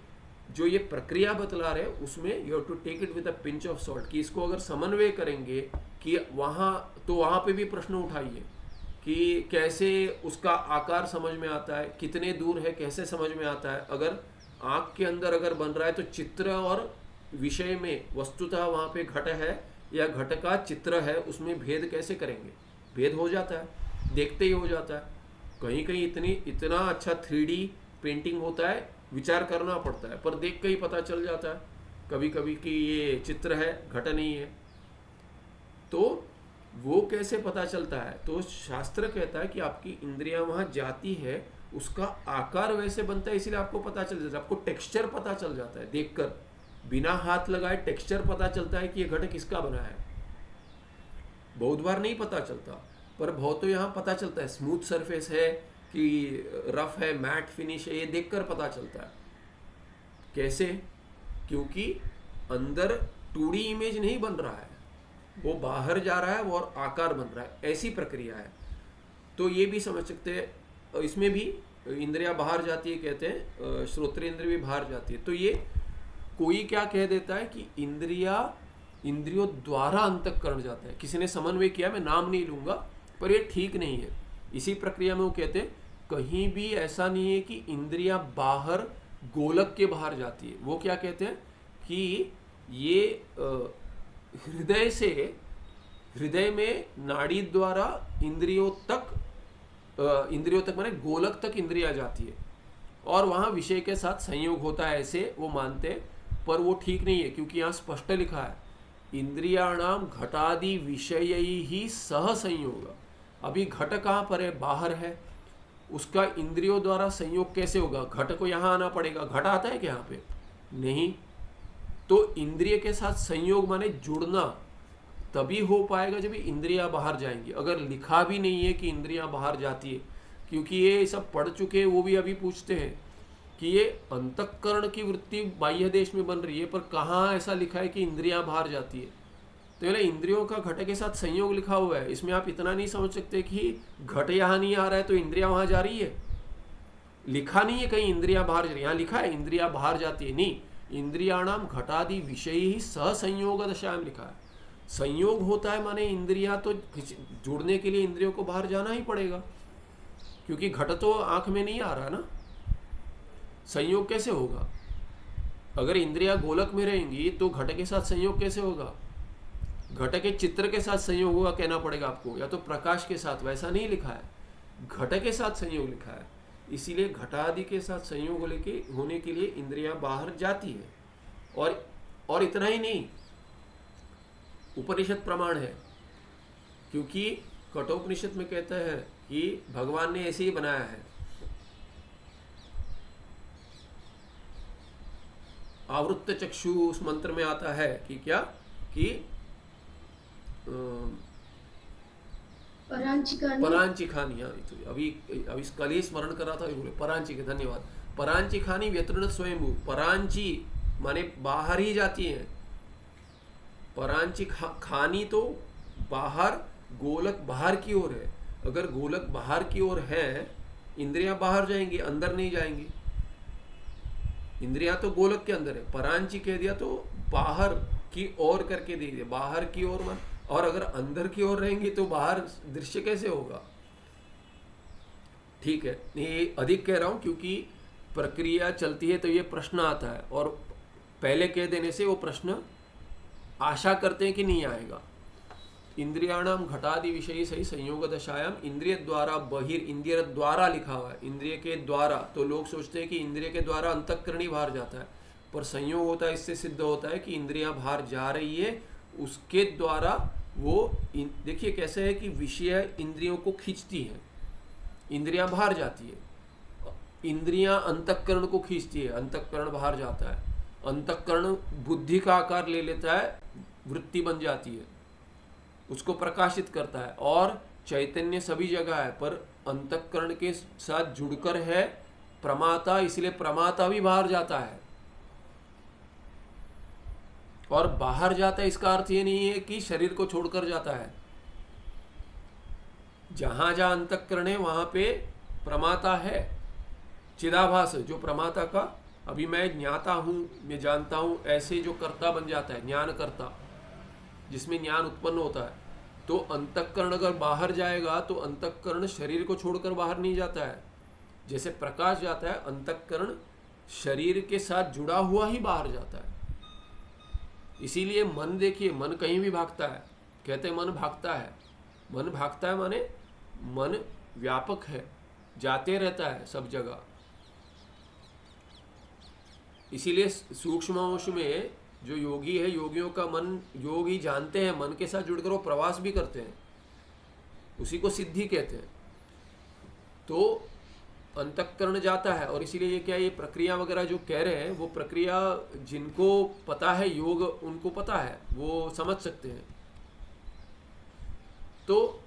जो ये प्रक्रिया बतला रहे उसमें you have to take it with a pinch of salt, कि इसको अगर समन्वय करेंगे कि वहाँ, तो वहाँ पे भी प्रश्न उठाइए कि कैसे उसका आकार समझ में आता है, कितने दूर है, कैसे समझ में आता है। अगर आँख के अंदर अगर बन रहा है तो चित्र और विषय में वस्तुतः वहाँ पे घट है या घट का चित्र है, उसमें भेद कैसे करेंगे? भेद हो जाता है, देखते ही हो जाता है। कहीं कहीं इतना अच्छा 3D पेंटिंग होता है, विचार करना पड़ता है, पर देख के ही पता चल जाता है कभी कभी कि ये चित्र है, घट नहीं है। तो वो कैसे पता चलता है? तो शास्त्र कहता है कि आपकी इंद्रियां वहाँ जाती है, उसका आकार वैसे बनता है, इसीलिए आपको पता चल जाता है, आपको टेक्सचर पता चल जाता है देखकर, बिना हाथ लगाए टेक्सचर पता चलता है कि ये घट किसका बना है। बहुत बार नहीं पता चलता, पर बहुत तो यहाँ पता चलता है, स्मूथ सरफेस है कि रफ है, मैट फिनिश है, ये देखकर पता चलता है। कैसे? क्योंकि अंदर 2D इमेज नहीं बन रहा है, वो बाहर जा रहा है, वो और आकार बन रहा है, ऐसी प्रक्रिया है। तो ये भी समझ सकते हैं, इसमें भी इंद्रियां बाहर जाती है, कहते हैं श्रोत्र इंद्रिय भी बाहर जाती है। तो ये कोई क्या कह देता है कि इंद्रियों द्वारा अंतःकरण जाता है, किसी ने समन्वय किया, मैं नाम नहीं लूंगा, पर ये ठीक नहीं है। इसी प्रक्रिया में वो कहते हैं कहीं भी ऐसा नहीं है कि इंद्रियां बाहर गोलक के बाहर जाती है। वो क्या कहते हैं कि ये हृदय में नाड़ी द्वारा इंद्रियों तक माने गोलक तक इंद्रियां जाती है, और वहाँ विषय के साथ संयोग होता है, ऐसे वो मानते हैं। पर वो ठीक नहीं है, क्योंकि यहाँ स्पष्ट लिखा है इंद्रियाणाम घटादि विषय ही सह संयोग। अभी घट कहाँ पर है? बाहर है, उसका इंद्रियों द्वारा संयोग कैसे होगा? घट को यहाँ आना पड़ेगा, घट आता है क्या यहाँ पे? नहीं। तो इंद्रिय के साथ संयोग माने जुड़ना तभी हो पाएगा जब इंद्रियां बाहर जाएंगी। अगर लिखा भी नहीं है कि इंद्रियां बाहर जाती है, क्योंकि ये सब पढ़ चुके हैं, वो भी अभी पूछते हैं कि ये अंतःकरण की वृत्ति बाह्य देश में बन रही है, पर कहाँ ऐसा लिखा है कि इंद्रियां बाहर जाती है? तो ये इंद्रियों का घट के साथ संयोग लिखा हुआ है, इसमें आप इतना नहीं समझ सकते कि घट यहाँ नहीं आ रहा है तो इंद्रियां वहां जा रही है। लिखा नहीं है कहीं इंद्रियां बाहर जा रही है, यहाँ लिखा है इंद्रियां बाहर जाती है, नहीं, इंद्रियाणाम घटादि विषय ही सहसंयोग दशा में लिखा है। संयोग होता है माने इंद्रियां तो जुड़ने के लिए इंद्रियों को बाहर जाना ही पड़ेगा, क्योंकि घट तो आंख में नहीं आ रहा ना। संयोग कैसे होगा? अगर इंद्रियां गोलक में रहेंगी तो घट के साथ संयोग कैसे होगा? घट के चित्र के साथ संयोग होगा कहना पड़ेगा आपको, या तो प्रकाश के साथ, वैसा नहीं लिखा है, घट के साथ संयोग लिखा है। इसीलिए घटादि के साथ संयोग होने के लिए इंद्रियां बाहर जाती है। और इतना ही नहीं, उपनिषद प्रमाण है, क्योंकि कठोपनिषद में कहता है कि भगवान ने ऐसे ही बनाया है। आवृत्त चक्षु उस मंत्र में आता है कि क्या, कि परांची खानी। अभी कल ही स्मरण कर रहा था, बोले परांची के, धन्यवाद। परांची खानी व्यतृण स्वयंभू, परांची माने बाहर ही जाती है। परांची खानी तो बाहर, गोलक बाहर की ओर है। अगर गोलक बाहर की ओर है, इंद्रियां बाहर जाएंगी, अंदर नहीं जाएंगी। इंद्रियां तो गोलक के अंदर है, परांची कह दिया तो बाहर की ओर करके दे दिया, बाहर की ओर मन। और अगर अंदर की ओर रहेंगी तो बाहर दृश्य कैसे होगा? ठीक है, ये अधिक कह रहा हूं क्योंकि प्रक्रिया चलती है तो ये प्रश्न आता है, और पहले कह देने से वो प्रश्न आशा करते हैं कि नहीं आएगा। इंद्रियाणाम घटादि विषय सही संयोग दशायाम, इंद्रिय द्वारा इंद्रिय द्वारा लिखा हुआ है, इंद्रिय के द्वारा। तो लोग सोचते हैं कि इंद्रिय के द्वारा अंतःकरण ही बाहर जाता है, पर संयोग होता है, इससे सिद्ध होता है कि इंद्रियां बाहर जा रही है, उसके द्वारा वो देखिए कैसे है कि विषय इंद्रियों को खींचती है, इंद्रियां बाहर जाती है, इंद्रियां अंतःकरण को खींचती है, अंतःकरण बाहर जाता है, अंतःकरण बुद्धि का आकार ले लेता है, वृत्ति बन जाती है, उसको प्रकाशित करता है। और चैतन्य सभी जगह है, पर अंतःकरण के साथ जुड़कर है प्रमाता, इसलिए प्रमाता भी बाहर जाता है। और बाहर जाता है इसका अर्थ ये नहीं है कि शरीर को छोड़कर जाता है। जहां जहां अंतःकरण है वहां पे प्रमाता है, चिदाभास जो प्रमाता का, अभी मैं ज्ञाता हूं, मैं जानता हूं, ऐसे जो कर्ता बन जाता है, ज्ञान कर्ता, जिसमें ज्ञान उत्पन्न होता है। तो अंतःकरण अगर बाहर जाएगा तो अंतःकरण शरीर को छोड़कर बाहर नहीं जाता है। जैसे प्रकाश जाता है, अंतःकरण शरीर के साथ जुड़ा हुआ ही बाहर जाता है। इसीलिए मन देखिए, मन कहीं भी भागता है, कहते हैं मन भागता है। मन भागता है माने मन व्यापक है, जाते रहता है सब जगह। इसीलिए सूक्ष्मांश में जो योगी है, योगियों का मन, योगी जानते हैं मन के साथ जुड़कर वो प्रवास भी करते हैं, उसी को सिद्धि कहते हैं। तो अंतःकरण जाता है, और इसीलिए ये क्या, ये प्रक्रिया वगैरह जो कह रहे हैं, वो प्रक्रिया जिनको पता है योग, उनको पता है, वो समझ सकते हैं। तो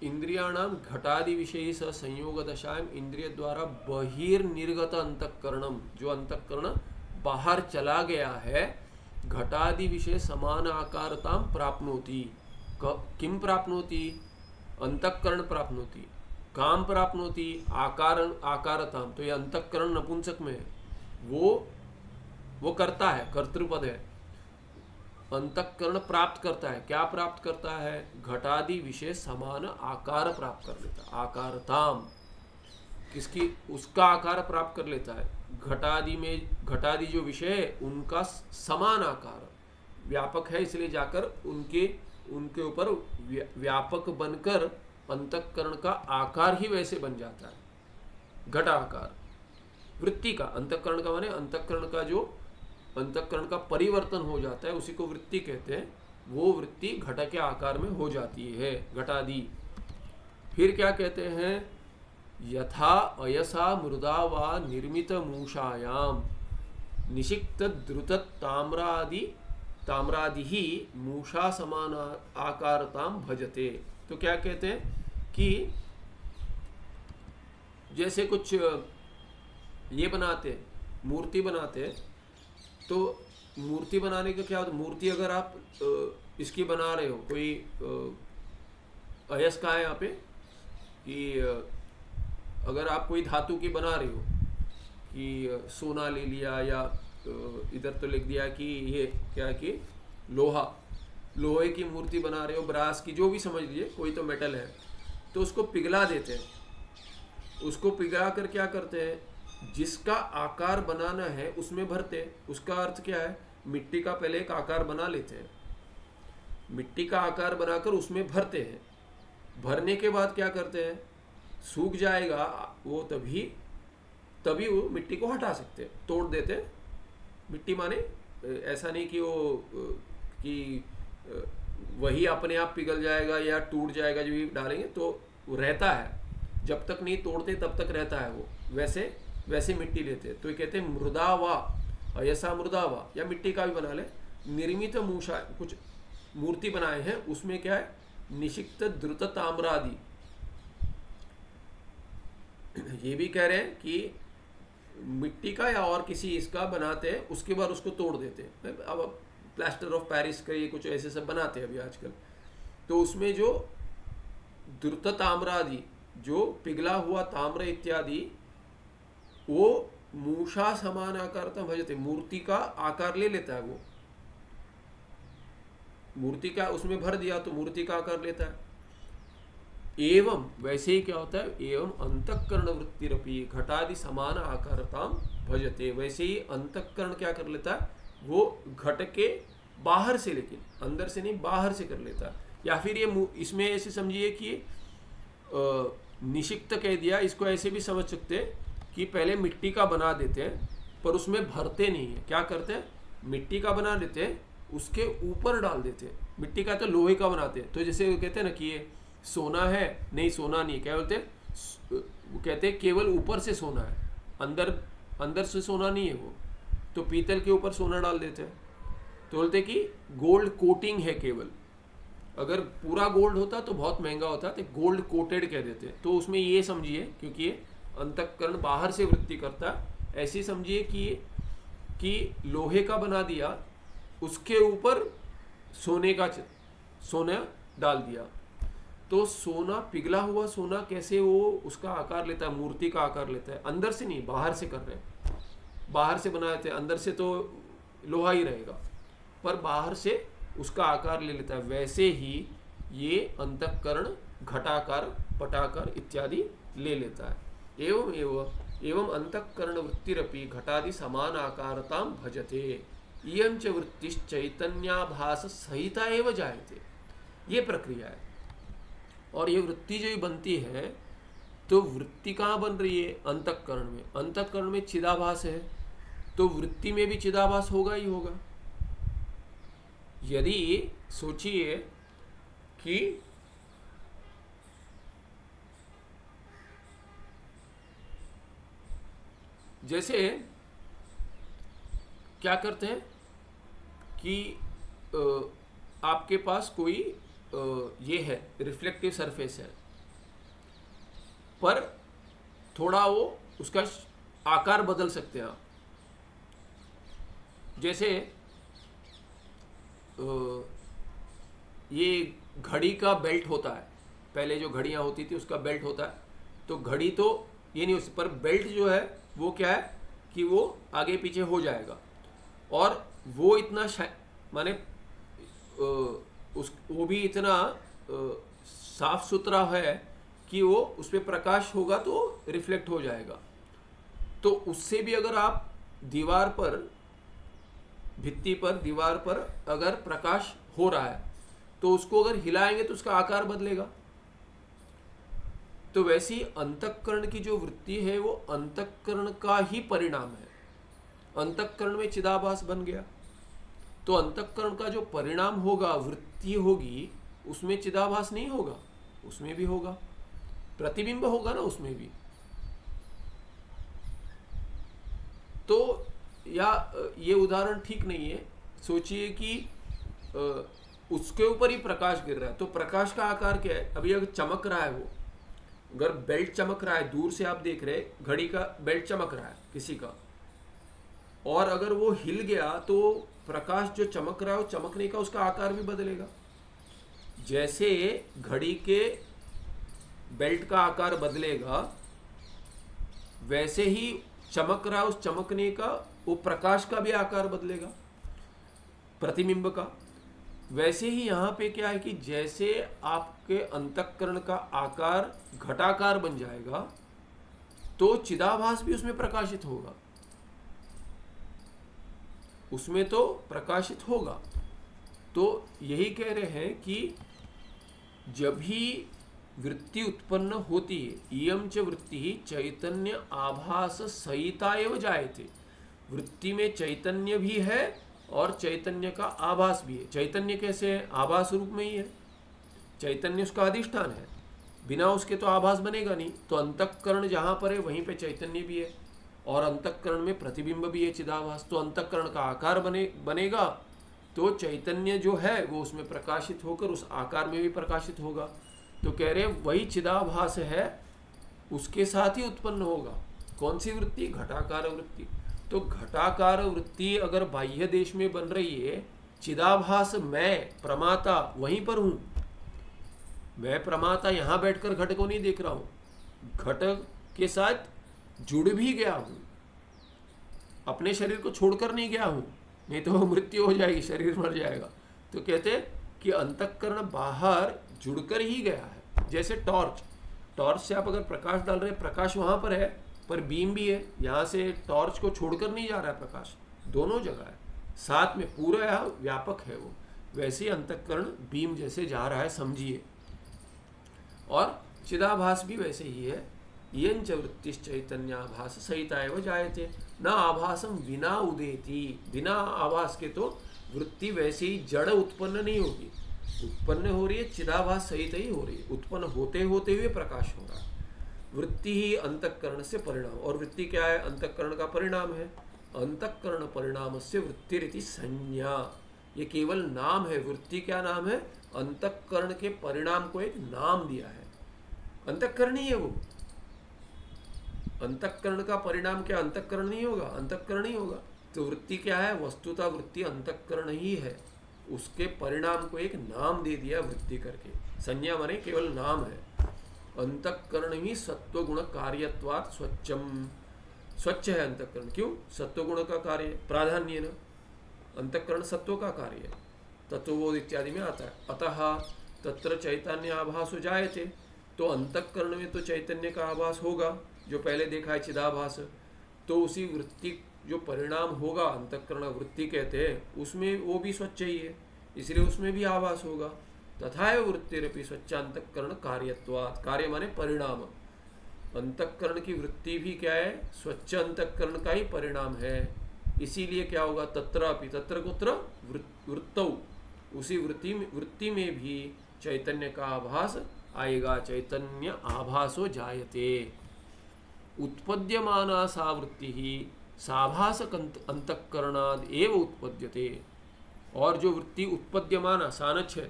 इंद्रियाणाम घटादि विषयी स संयोग दशाएं इंद्रिय द्वारा बहिर्निर्गत अंतःकरणम, जो अंतःकरण बाहर चला गया है, घटादि विषय समान आकारताम प्राप्नोति। किम प्राप्नोति? अंतःकरण प्राप्नोति, काम प्राप्नोति, आकारताम। तो ये अंतःकरण नपुंसक में है, वो करता है, कर्तृपद है। अंतःकरण प्राप्त करता है, क्या प्राप्त करता है? घटादि विषय समान आकार प्राप्त कर लेता है, आकारताम। किसकी? उसका आकार प्राप्त कर लेता है। घटादि में, घटादि जो विषय है उनका समान आकार, व्यापक है, इसलिए जाकर उनके ऊपर व्यापक बनकर अंतःकरण का आकार ही वैसे बन जाता है, घटाकार। वृत्ति का, अंतःकरण का माने अंतःकरण का जो अंतःकरण का परिवर्तन हो जाता है, उसी को वृत्ति कहते हैं। वो वृत्ति घट के आकार में हो जाती है, घटादि। फिर क्या कहते हैं? यथा अयसा मृदा वा निर्मित मूषायाम निषिक्त द्रुत ताम्रादि ही मूषा समान आकारताम भजते। तो क्या कहते हैं कि जैसे कुछ ये बनाते, मूर्ति बनाते, तो मूर्ति बनाने का क्या होता है? मूर्ति अगर आप इसकी बना रहे हो, कोई अयस का है यहाँ पे कि अगर आप कोई धातु की बना रहे हो, कि सोना ले लिया, या इधर तो लिख दिया कि ये क्या, कि लोहे की मूर्ति बना रहे हो, ब्रास की, जो भी समझ लीजिए, कोई तो मेटल है, तो उसको पिघला देते हैं। उसको पिघला कर क्या करते हैं? जिसका आकार बनाना है उसमें भरते हैं। उसका अर्थ क्या है? मिट्टी का पहले एक आकार बना लेते हैं, मिट्टी का आकार बनाकर उसमें भरते हैं। भरने के बाद क्या करते हैं? सूख जाएगा वो, तभी वो मिट्टी को हटा सकते हैं, तोड़ देते हैं। मिट्टी माने ऐसा नहीं कि कि वही अपने आप पिघल जाएगा या टूट जाएगा, जो भी डालेंगे तो वो रहता है, जब तक नहीं तोड़ते तब तक रहता है वो। वैसे मिट्टी लेते हैं। तो ये कहते हैं मृदा वा, ऐसा मृदा वा, या मिट्टी का भी बना ले, निर्मित मूषा, कुछ मूर्ति बनाए हैं, उसमें क्या है? निषिक्त द्रुत ताम्रादि। ये भी कह रहे हैं कि मिट्टी का या और किसी इसका बनाते हैं, उसके बाद उसको तोड़ देते हैं। अब प्लास्टर ऑफ पेरिस का ये कुछ ऐसे सब बनाते हैं अभी आजकल। तो उसमें जो द्रुत ताम्रादि, जो पिघला हुआ ताम्र इत्यादि, वो मूषा समान आकारता भजते, मूर्ति का आकार ले लेता है। वो मूर्ति का उसमें भर दिया तो मूर्ति का आकार लेता है। एवं वैसे ही क्या होता है? एवं अंतःकरण वृत्तिरपि घटादि समान आकारताम भजते। वैसे ही अंतःकरण क्या कर लेता है? वो घट के बाहर से, लेकिन अंदर से नहीं, बाहर से कर लेता है। या फिर ये इसमें ऐसे समझिए कि निषिक्त कह दिया, इसको ऐसे भी समझ सकते हैं कि पहले मिट्टी का बना देते हैं, पर उसमें भरते नहीं है। क्या करते हैं? मिट्टी का बना देते हैं, उसके ऊपर डाल देते हैं। मिट्टी का तो लोहे का बनाते हैं। तो जैसे वो कहते हैं ना कि ये सोना है, नहीं सोना नहीं, क्या बोलते हैं, वो कहते हैं केवल ऊपर से सोना है, अंदर अंदर से सोना नहीं है वो। तो पीतल के ऊपर सोना डाल देते हैं, तो बोलते हैं कि गोल्ड कोटिंग है केवल। अगर पूरा गोल्ड होता तो बहुत महंगा होता, तो गोल्ड कोटेड कह देते हैं। तो उसमें ये समझिए, क्योंकि ये अंतःकरण बाहर से वृत्ति करता है, ऐसे समझिए कि लोहे का बना दिया, उसके ऊपर सोना डाल दिया। तो सोना, पिघला हुआ सोना कैसे वो उसका आकार लेता है, मूर्ति का आकार लेता है, अंदर से नहीं, बाहर से कर रहे हैं। बाहर से बनाए थे, अंदर से तो लोहा ही रहेगा, पर बाहर से उसका आकार ले लेता है। वैसे ही ये अंतःकरण घटाकार, पटाकार इत्यादि ले लेता है। एवं अंतःकरण वृत्तिरपि घटादि समान आकारताम भजते, इयं च वृत्तिश्चैतन्याभास सहिता एव जायते। ये प्रक्रिया है। और ये वृत्ति जो बनती है, तो वृत्ति कहाँ बन रही है? अंतःकरण में। अंतःकरण में चिदाभास है, तो वृत्ति में भी चिदाभास होगा ही होगा। यदि सोचिए कि जैसे क्या करते हैं कि आपके पास कोई ये है, रिफ्लेक्टिव सरफेस है, पर थोड़ा वो उसका आकार बदल सकते हैं आप। जैसे ये घड़ी का बेल्ट होता है, पहले जो घड़ियाँ होती थी उसका बेल्ट होता है, तो घड़ी तो ये नहीं हो, पर बेल्ट जो है वो क्या है कि वो आगे पीछे हो जाएगा, और वो इतना माने वो भी इतना साफ सुथरा है कि वो उस पर प्रकाश होगा तो रिफ्लेक्ट हो जाएगा। तो उससे भी अगर आप दीवार पर, भित्ति पर, दीवार पर अगर प्रकाश हो रहा है, तो उसको अगर हिलाएंगे तो उसका आकार बदलेगा। तो वैसे ही अंतःकरण की जो वृत्ति है वो अंतःकरण का ही परिणाम है। अंतःकरण में चिदाभास बन गया, तो अंतःकरण का जो परिणाम होगा, वृत्ति होगी, उसमें चिदाभास नहीं होगा, उसमें भी होगा, प्रतिबिंब होगा ना उसमें भी। तो या ये उदाहरण ठीक नहीं है। सोचिए कि उसके ऊपर ही प्रकाश गिर रहा है, तो प्रकाश का आकार क्या है? अभी अगर चमक रहा है, वो अगर बेल्ट चमक रहा है, दूर से आप देख रहे घड़ी का बेल्ट चमक रहा है किसी का, और अगर वो हिल गया तो प्रकाश जो चमक रहा है वो चमकने का उसका आकार भी बदलेगा। जैसे घड़ी के बेल्ट का आकार बदलेगा, वैसे ही चमक रहा है, उस चमकने का वो प्रकाश का भी आकार बदलेगा, प्रतिबिंब का। वैसे ही यहाँ पे क्या है कि जैसे आपके अंतःकरण का आकार घटाकार बन जाएगा, तो चिदाभास भी उसमें प्रकाशित होगा, उसमें तो प्रकाशित होगा। तो यही कह रहे हैं कि जब ही वृत्ति उत्पन्न होती है, इयं च वृत्ति चैतन्य आभास सहिता एव जायते। वृत्ति में चैतन्य भी है और चैतन्य का आभास भी है। चैतन्य कैसे है? आभास रूप में ही है, चैतन्य उसका अधिष्ठान है, बिना उसके तो आभास बनेगा नहीं। तो अंतःकरण जहाँ पर है वहीं पे चैतन्य भी है, और अंतःकरण में प्रतिबिंब भी है, चिदाभास। तो अंतःकरण का आकार बनेगा, तो चैतन्य जो है वो उसमें प्रकाशित होकर उस आकार में भी प्रकाशित होगा। तो कह रहे हैं वही चिदाभास है, उसके साथ ही उत्पन्न होगा। कौन सी वृत्ति? घटाकार वृत्ति। तो घटाकार वृत्ति अगर बाह्य देश में बन रही है, चिदाभास मैं प्रमाता वहीं पर हूँ, मैं प्रमाता यहाँ बैठकर घट को नहीं देख रहा हूँ, घट के साथ जुड़ भी गया हूँ, अपने शरीर को छोड़कर नहीं गया हूँ, नहीं तो मृत्यु हो जाएगी, शरीर मर जाएगा। तो कहते हैं कि अंतःकरण बाहर जुड़कर ही गया है। जैसे टॉर्च से आप अगर प्रकाश डाल रहे हैं, प्रकाश वहाँ पर है, पर बीम भी है, यहाँ से टॉर्च को छोड़कर नहीं जा रहा है प्रकाश, दोनों जगह है, साथ में पूरा यहाँ व्यापक है वो। वैसे ही अंतःकरण बीम जैसे जा रहा है, समझिए। और चिदाभास भी वैसे ही है। इयं च वृत्तिश्चैतन्याभास सहिता एव जायते, न आभासम विना उदेति। बिना आभास के तो वृत्ति वैसे ही जड़ उत्पन्न नहीं होगी, उत्पन्न हो रही है चिदाभास सहित ही हो रही है, उत्पन्न होते होते हुए प्रकाश हो रहा है। वृत्ति ही अंतःकरण से परिणाम, और वृत्ति क्या है? अंतःकरण का परिणाम है। अंतःकरण परिणाम से वृत्ति रीति संज्ञा, ये केवल नाम है। वृत्ति क्या नाम है? अंतःकरण के परिणाम को एक नाम दिया है, अंतःकरण ही है वो। अंतःकरण का परिणाम क्या अंतःकरण नहीं होगा? अंतःकरण ही होगा। तो वृत्ति क्या है? वस्तुतः वृत्ति अंतःकरण ही है, उसके परिणाम को एक नाम दे दिया वृत्ति करके। संज्ञा माने केवल नाम है। अंतःकरण ही सत्वगुण कार्यत्वात् स्वच्छम, स्वच्छ है अंतःकरण। क्यों? सत्वगुण का कार्य प्राधान्य न, अंतःकरण सत्व का कार्य है, तत्वबोध इत्यादि में आता है। अतः तत्र चैतन्य आभास हो जायते, तो अंतःकरण में तो चैतन्य का आभास होगा, जो पहले देखा है चिदाभास। तो उसी वृत्ति जो परिणाम होगा, अंतःकरण वृत्ति कहते हैं, उसमें वो भी स्वच्छ ही है, इसलिए उसमें भी आभास होगा। तथा वृत्तिरपि स्वच्छ अंतःकरण कार्यत्वात्, कार्य माने परिणाम। अंतःकरण की वृत्ति भी क्या है? स्वच्छ अंतःकरण का ही परिणाम है। इसीलिए क्या होगा? तत्रापि, तत्र कुत्र वृत्तौ, उसी वृत्ति में भी चैतन्य का आभास आएगा, चैतन्य आभासो जायते। उत्पद्यमाना सा वृत्ति ही साभासक अंतःकरणाद एव उत्पद्यते। और जो वृत्ति उत्पद्यमाना सानच है,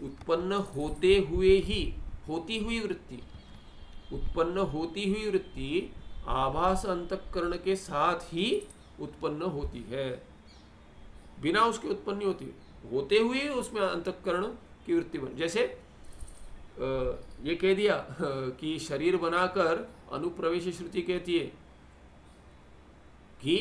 उत्पन्न होते हुए ही, होती हुई वृत्ति, उत्पन्न होती हुई वृत्ति आभास अंतःकरण के साथ ही उत्पन्न होती है, बिना उसके उत्पन्न नहीं होती, होते हुए उसमें अंतःकरण की वृत्ति बन। जैसे ये कह दिया कि शरीर बनाकर अनुप्रवेश श्रुति कहती है कि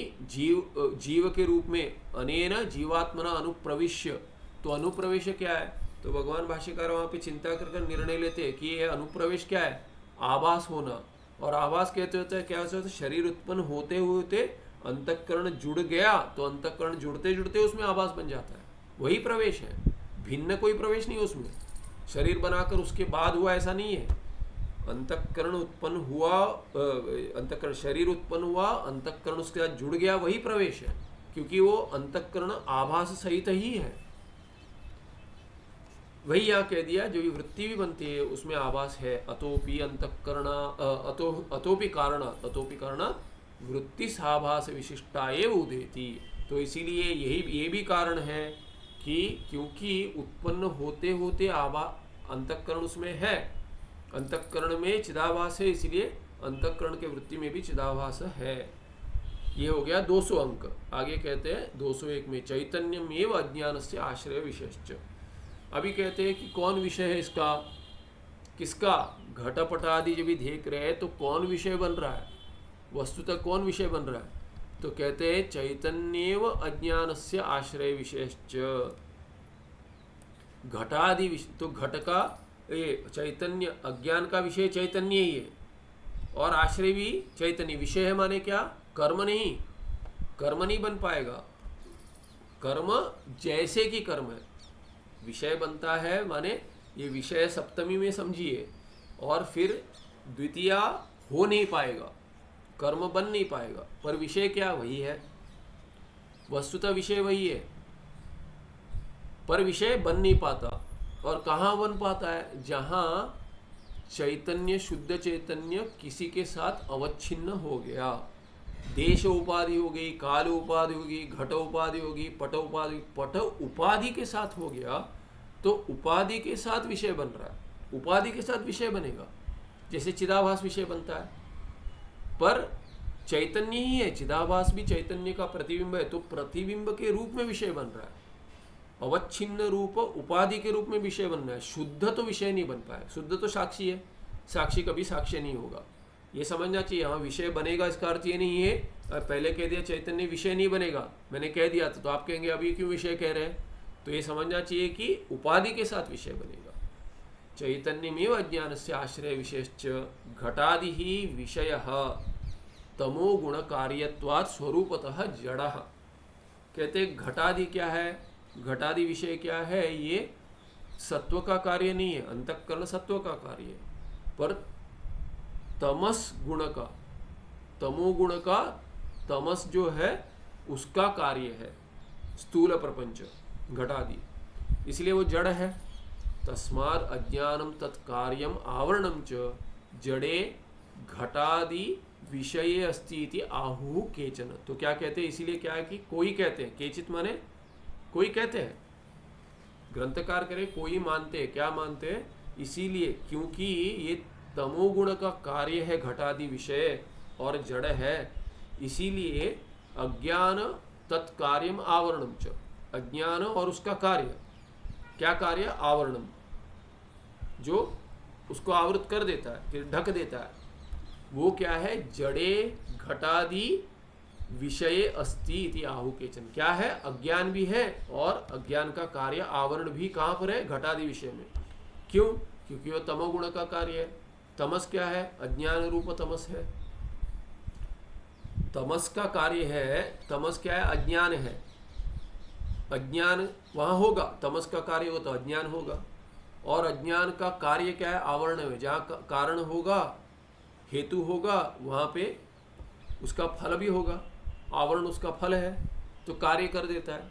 जीव के रूप में अनेन जीवात्मना अनुप्रविश्य। तो अनुप्रवेश क्या है? तो भगवान भाष्यकार वहाँ पे चिंता कर निर्णय लेते हैं कि ये अनुप्रवेश क्या है? आभास होना। और आभास कहते होते हैं क्या होता है? शरीर उत्पन्न होते होते अंतःकरण जुड़ गया, तो अंतःकरण जुड़ते जुड़ते उसमें आभास बन जाता है, वही प्रवेश है, भिन्न कोई प्रवेश नहीं उसमें। शरीर बनाकर उसके बाद हुआ ऐसा नहीं है। अंतःकरण उत्पन्न हुआ, अंतःकरण शरीर उत्पन्न हुआ, अंतःकरण उसके साथ जुड़ गया, वही प्रवेश है, क्योंकि वो अंतःकरण आभास सहित ही है। वही यहाँ कह दिया, जो वृत्ति भी बनती है उसमें आभास है। अतोपि अंतःकरण अतोपि कारण वृत्ति साभास विशिष्टा एव उदेति। तो इसीलिए ये भी कारण है कि क्योंकि उत्पन्न होते होते अंतःकरण उसमें है, अंतःकरण में चिदाभास है, इसलिए अंतःकरण के वृत्ति में भी चिदाभास है। ये हो गया 200 अंक। आगे कहते हैं 201 में चैतन्यमेव अज्ञान से आश्रय विशेष। अभी कहते हैं कि कौन विषय है इसका, किसका? घटपट आदि जब भी देख रहे हैं तो कौन विषय बन रहा है, वस्तुतः कौन विषय बन रहा है? तो कहते हैं चैतन्येव अज्ञान से आश्रय विशेष। घटादि तो घट का ये चैतन्य, अज्ञान का विषय चैतन्य ही है, और आश्रय भी चैतन्य। विषय है माने क्या? कर्म नहीं, कर्म नहीं बन पाएगा। कर्म जैसे कि कर्म है, विषय बनता है माने ये विषय सप्तमी में समझिए, और फिर द्वितीया हो नहीं पाएगा, कर्म बन नहीं पाएगा, पर विषय क्या? वही है, वस्तुतः विषय वही है, पर विषय बन नहीं पाता। और कहाँ बन पाता है? जहाँ चैतन्य, शुद्ध चैतन्य किसी के साथ अवच्छिन्न हो गया, देश उपाधि हो गई, काल उपाधि होगी, घट उपाधि होगी, पट उपाधि के साथ हो गया, तो उपाधि के साथ विषय बन रहा है, उपाधि के साथ विषय बनेगा। जैसे चिदाभास विषय बनता है, पर चैतन्य ही है, चिदाभास भी चैतन्य का प्रतिबिंब है, तो प्रतिबिंब के रूप में विषय बन रहा है, अवच्छिन्न रूप उपाधि के रूप में विषय बन रहा है। शुद्ध तो विषय नहीं बन पाए, शुद्ध तो साक्षी है, साक्षी कभी साक्ष्य नहीं होगा, ये समझना चाहिए। हाँ, विषय बनेगा इसका अर्थ ये नहीं है, पहले कह दिया चैतन्य विषय नहीं बनेगा, मैंने कह दिया तो आप कहेंगे अभी क्यों विषय कह रहे हैं? तो ये समझना चाहिए कि उपाधि के साथ विषय बनेगा। चैतन्यमेव अज्ञान से आश्रय विशेष घटादि ही विषय तमो गुण कार्यत्वात् स्वरूपतः जड़। कहते घटादि क्या है? घटादि विषय क्या है? ये सत्व का कार्य नहीं है, अंतःकरण सत्व का कार्य है, पर तमस गुण का, तमोगुण का, तमस जो है उसका कार्य है। स्थूल प्रपंच घटादि, इसलिए वो जड़ है। तस्मात् अज्ञानम तत्कार्यम आवरणम च जड़े घटादि विषये अस्ति इति आहु केचन। तो क्या कहते हैं, इसीलिए क्या है कि कोई कहते हैं, केचित माने कोई कहते हैं, ग्रंथकार करे कोई मानते हैं। क्या मानते हैं? इसीलिए क्योंकि ये तमोगुण का कार्य है घटादि विषय और जड़ है, इसीलिए अज्ञान तत्कार्यम आवरणम च, अज्ञान और उसका कार्य, क्या कार्य? आवरणम, जो उसको आवृत कर देता है, फिर ढक देता है, वो क्या है? जड़े घटादि विषय अस्ति इति आहु केचन। क्या है? अज्ञान भी है और अज्ञान का कार्य आवरण भी कहाँ पर है? घटादि विषय में। क्यों? क्योंकि वो तमोगुण का कार्य है। तमस क्या है? अज्ञान रूप तमस है, तमस का कार्य है। तमस क्या है? अज्ञान है। अज्ञान वहां होगा, तमस का कार्य हो तो अज्ञान होगा, और अज्ञान का कार्य क्या है? आवरण में। जहाँ कारण होगा, हेतु होगा, वहां पे उसका फल भी होगा, आवरण उसका फल है, तो कार्य कर देता है।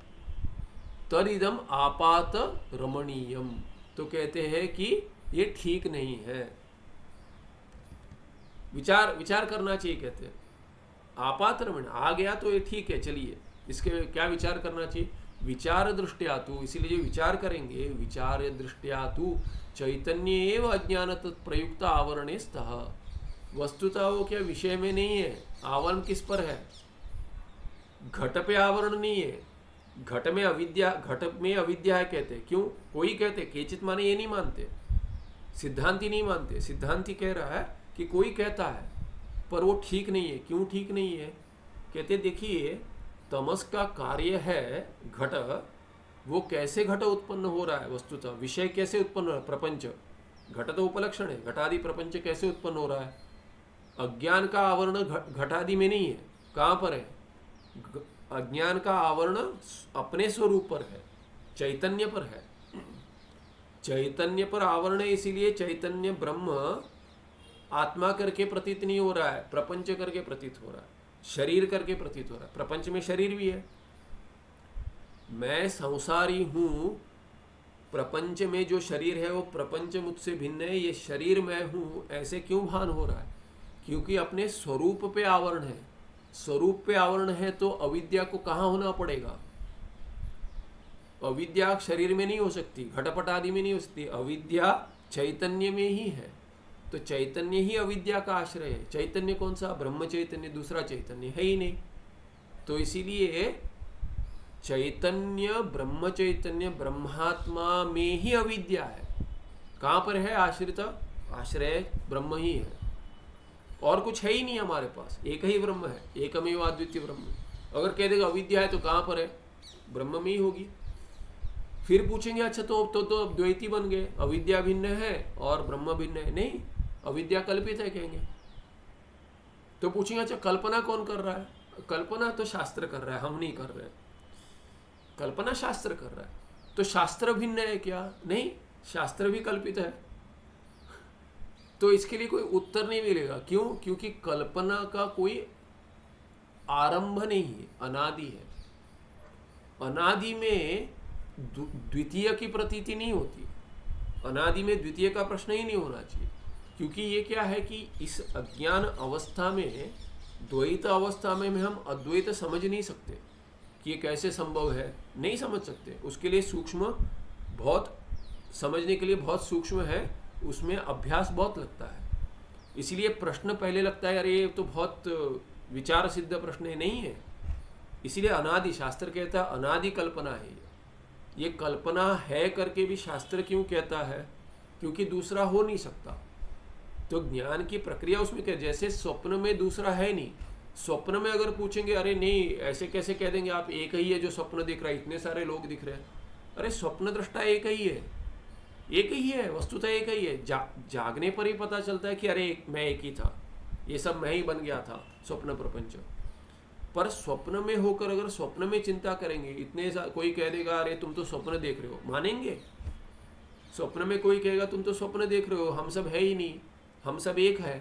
तदिदम आपात रमणीयम, तो कहते हैं कि ये ठीक नहीं है, विचार करना चाहिए। कहते हैं आपात रमण आ गया तो ये ठीक है, चलिए इसके क्या विचार करना चाहिए? विचार दृष्टिया तु, इसीलिए जो विचार करेंगे, विचार दृष्टिया तु चैतन्य एवं अज्ञान प्रयुक्त आवरणे स्तः। वस्तुतः वो क्या विषय में नहीं है, आवरण किस पर है? घट पे आवरण नहीं है, घट में अविद्या, घट में अविद्या है कहते। क्यों? कोई कहते, केचित माने ये नहीं मानते, सिद्धांति नहीं मानते। सिद्धांति कह रहा है कि कोई कहता है पर वो ठीक नहीं है। क्यों ठीक नहीं है? कहते देखिए तमस का कार्य है घट, वो कैसे घट उत्पन्न हो रहा है? वस्तुतः विषय कैसे उत्पन्न हो रहा है? प्रपंच, घट तो उपलक्षण है, घटादि प्रपंच कैसे उत्पन्न हो रहा है? अज्ञान का आवरण घटादि में नहीं है, कहाँ पर है? अज्ञान का आवरण अपने स्वरूप पर है, चैतन्य पर है। चैतन्य पर आवरण है, इसीलिए चैतन्य ब्रह्म आत्मा करके प्रतीत नहीं हो रहा है, प्रपंच करके प्रतीत हो रहा है, शरीर करके प्रतीत हो रहा है। प्रपंच में शरीर भी है, मैं संसारी हूं, प्रपंच में जो शरीर है वो प्रपंच मुझसे भिन्न है, ये शरीर मैं हूं, ऐसे क्यों भान हो रहा है? क्योंकि अपने स्वरूप पे आवरण है। स्वरूप पे आवरण है तो अविद्या को कहाँ होना पड़ेगा? अविद्या शरीर में नहीं हो सकती, घटपट आदि में नहीं हो सकती, अविद्या चैतन्य में ही है। तो चैतन्य ही अविद्या का आश्रय है। चैतन्य कौन सा? ब्रह्म चैतन्य, दूसरा चैतन्य है ही नहीं। तो इसीलिए चैतन्य, ब्रह्म चैतन्य, ब्रह्मात्मा में ही अविद्या है। कहाँ पर है आश्रित? आश्रय ब्रह्म ही है, और कुछ है ही नहीं हमारे पास, एक ही ब्रह्म है, एकमेव अद्वितीय ब्रह्म। अगर कह देगा अविद्या है तो कहाँ पर है? ब्रह्म में ही होगी। फिर पूछेंगे अच्छा तो द्वैती बन गए, अविद्या भिन्न है और ब्रह्म भिन्न है। नहीं, अविद्या कल्पित है कहेंगे। तो पूछेंगे अच्छा कल्पना कौन कर रहा है? कल्पना तो शास्त्र कर रहा है, हम नहीं कर रहे। कल्पना शास्त्र कर रहा है, तो शास्त्र भिन्न है क्या? नहीं, शास्त्र भी कल्पित है। तो इसके लिए कोई उत्तर नहीं मिलेगा। क्यों? क्योंकि कल्पना का कोई आरंभ नहीं है, अनादि है। अनादि में द्वितीय की प्रतीति नहीं होती, अनादि में द्वितीय का प्रश्न ही नहीं होना चाहिए। क्योंकि ये क्या है कि इस अज्ञान अवस्था में, द्वैत अवस्था में हम अद्वैत समझ नहीं सकते कि ये कैसे संभव है, नहीं समझ सकते। उसके लिए सूक्ष्म, बहुत समझने के लिए बहुत सूक्ष्म है, उसमें अभ्यास बहुत लगता है। इसीलिए प्रश्न पहले लगता है अरे ये तो बहुत विचार सिद्ध प्रश्न है, नहीं है। इसीलिए अनादि, शास्त्र कहता है अनादि कल्पना है। ये कल्पना है करके भी शास्त्र क्यों कहता है? क्योंकि दूसरा हो नहीं सकता। तो ज्ञान की प्रक्रिया उसमें क्या, जैसे स्वप्न में दूसरा है नहीं। स्वप्न में अगर पूछेंगे अरे नहीं ऐसे कैसे कह देंगे आप, एक ही है जो स्वप्न दिख रहा है, इतने सारे लोग दिख रहे हैं। अरे स्वप्न दृष्टा एक ही है, एक ही है, वस्तुतः एक ही है। जागने पर ही पता चलता है कि अरे मैं एक ही था, ये सब मैं ही बन गया था, स्वप्न प्रपंच। पर स्वप्न में होकर अगर स्वप्न में चिंता करेंगे, इतने कोई कह देगा अरे तुम तो स्वप्न देख रहे हो, मानेंगे? स्वप्न में कोई कहेगा तुम तो स्वप्न देख रहे हो, हम सब है ही नहीं, हम सब एक है,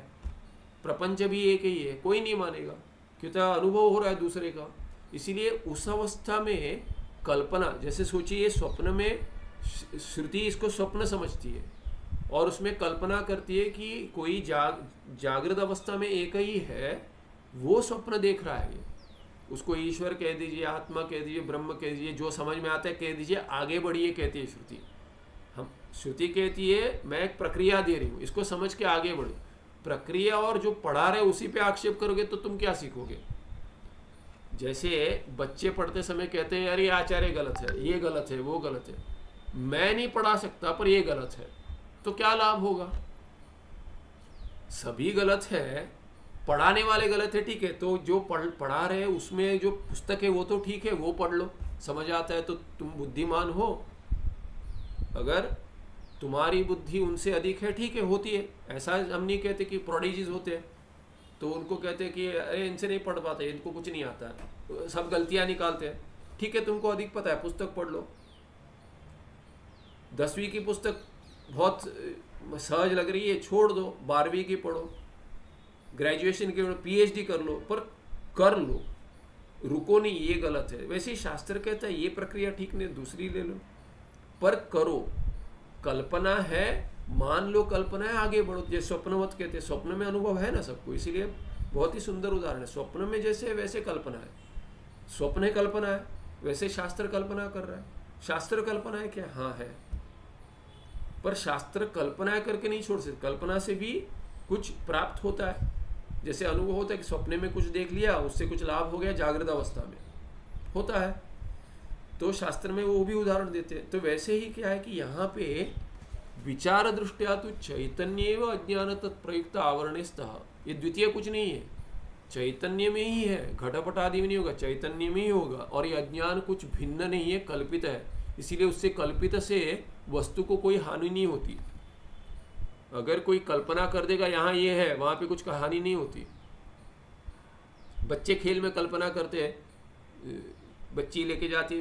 प्रपंच भी एक ही है, कोई नहीं मानेगा। क्योंकि अनुभव हो रहा है दूसरे का। इसीलिए उस अवस्था में कल्पना, जैसे सोचिए स्वप्न में श्रुति इसको स्वप्न समझती है और उसमें कल्पना करती है कि कोई जागृत अवस्था में एक ही है, वो स्वप्न देख रहा है। उसको ईश्वर कह दीजिए, आत्मा कह दीजिए, ब्रह्म कह दीजिए, जो समझ में आता है कह दीजिए, आगे बढ़िए कहती है श्रुति। हम श्रुति कहती है मैं एक प्रक्रिया दे रही हूँ, इसको समझ के आगे बढ़ो। प्रक्रिया और जो पढ़ा रहे उसी पे आक्षेप करोगे तो तुम क्या सीखोगे? जैसे बच्चे पढ़ते समय कहते हैं अरे आचार्य गलत है, ये गलत है, वो गलत है, मैं नहीं पढ़ा सकता पर ये गलत है, तो क्या लाभ होगा? सभी गलत है, पढ़ाने वाले गलत है, ठीक है, तो जो पढ़ा रहे उसमें जो पुस्तक है वो तो ठीक है, वो पढ़ लो, समझ आता है तो तुम बुद्धिमान हो। अगर तुम्हारी बुद्धि उनसे अधिक है, ठीक है, होती है, ऐसा हम नहीं कहते कि प्रोडिजीज होते हैं तो उनको कहते हैं कि अरे इनसे नहीं पढ़ पाते, इनको कुछ नहीं आता है, सब गलतियां निकालते हैं। ठीक है, तुमको अधिक पता है, पुस्तक पढ़ लो। 10वीं की पुस्तक बहुत सहज लग रही है, छोड़ दो, 12वीं की पढ़ो, ग्रेजुएशन की PhD कर लो, पर कर लो, रुको नहीं, ये गलत है। वैसे ही शास्त्र कहता है ये प्रक्रिया ठीक नहीं, दूसरी ले लो, पर करो। कल्पना है, मान लो कल्पना है, आगे बढ़ो। जैसे स्वप्नवत कहते हैं, स्वप्न में अनुभव है ना सबको, इसीलिए बहुत ही सुंदर उदाहरण है। स्वप्न में जैसे है वैसे कल्पना है, स्वप्न है कल्पना है, वैसे शास्त्र कल्पना कर रहा है। शास्त्र कल्पना है क्या? हाँ है, पर शास्त्र कल्पना करके नहीं छोड़ सकते, कल्पना से भी कुछ प्राप्त होता है। जैसे अनुभव होता है कि स्वप्ने में कुछ देख लिया, उससे कुछ लाभ हो गया, जागृत अवस्था में होता है, तो शास्त्र में वो भी उदाहरण देते हैं। तो वैसे ही क्या है कि यहाँ पे विचार दृष्टिया तो चैतन्य व अज्ञान तत्प्रयुक्त आवरणे स्तः, ये द्वितीय कुछ नहीं है, चैतन्य में ही है, घटपट आदि में नहीं होगा, चैतन्य में ही होगा। और ये अज्ञान कुछ भिन्न नहीं है, कल्पित है, इसीलिए उससे कल्पित से वस्तु को कोई हानि नहीं होती। अगर कोई कल्पना कर देगा यहाँ ये है, वहाँ पे कुछ हानि नहीं होती। बच्चे खेल में कल्पना करते हैं, बच्ची लेके जाती,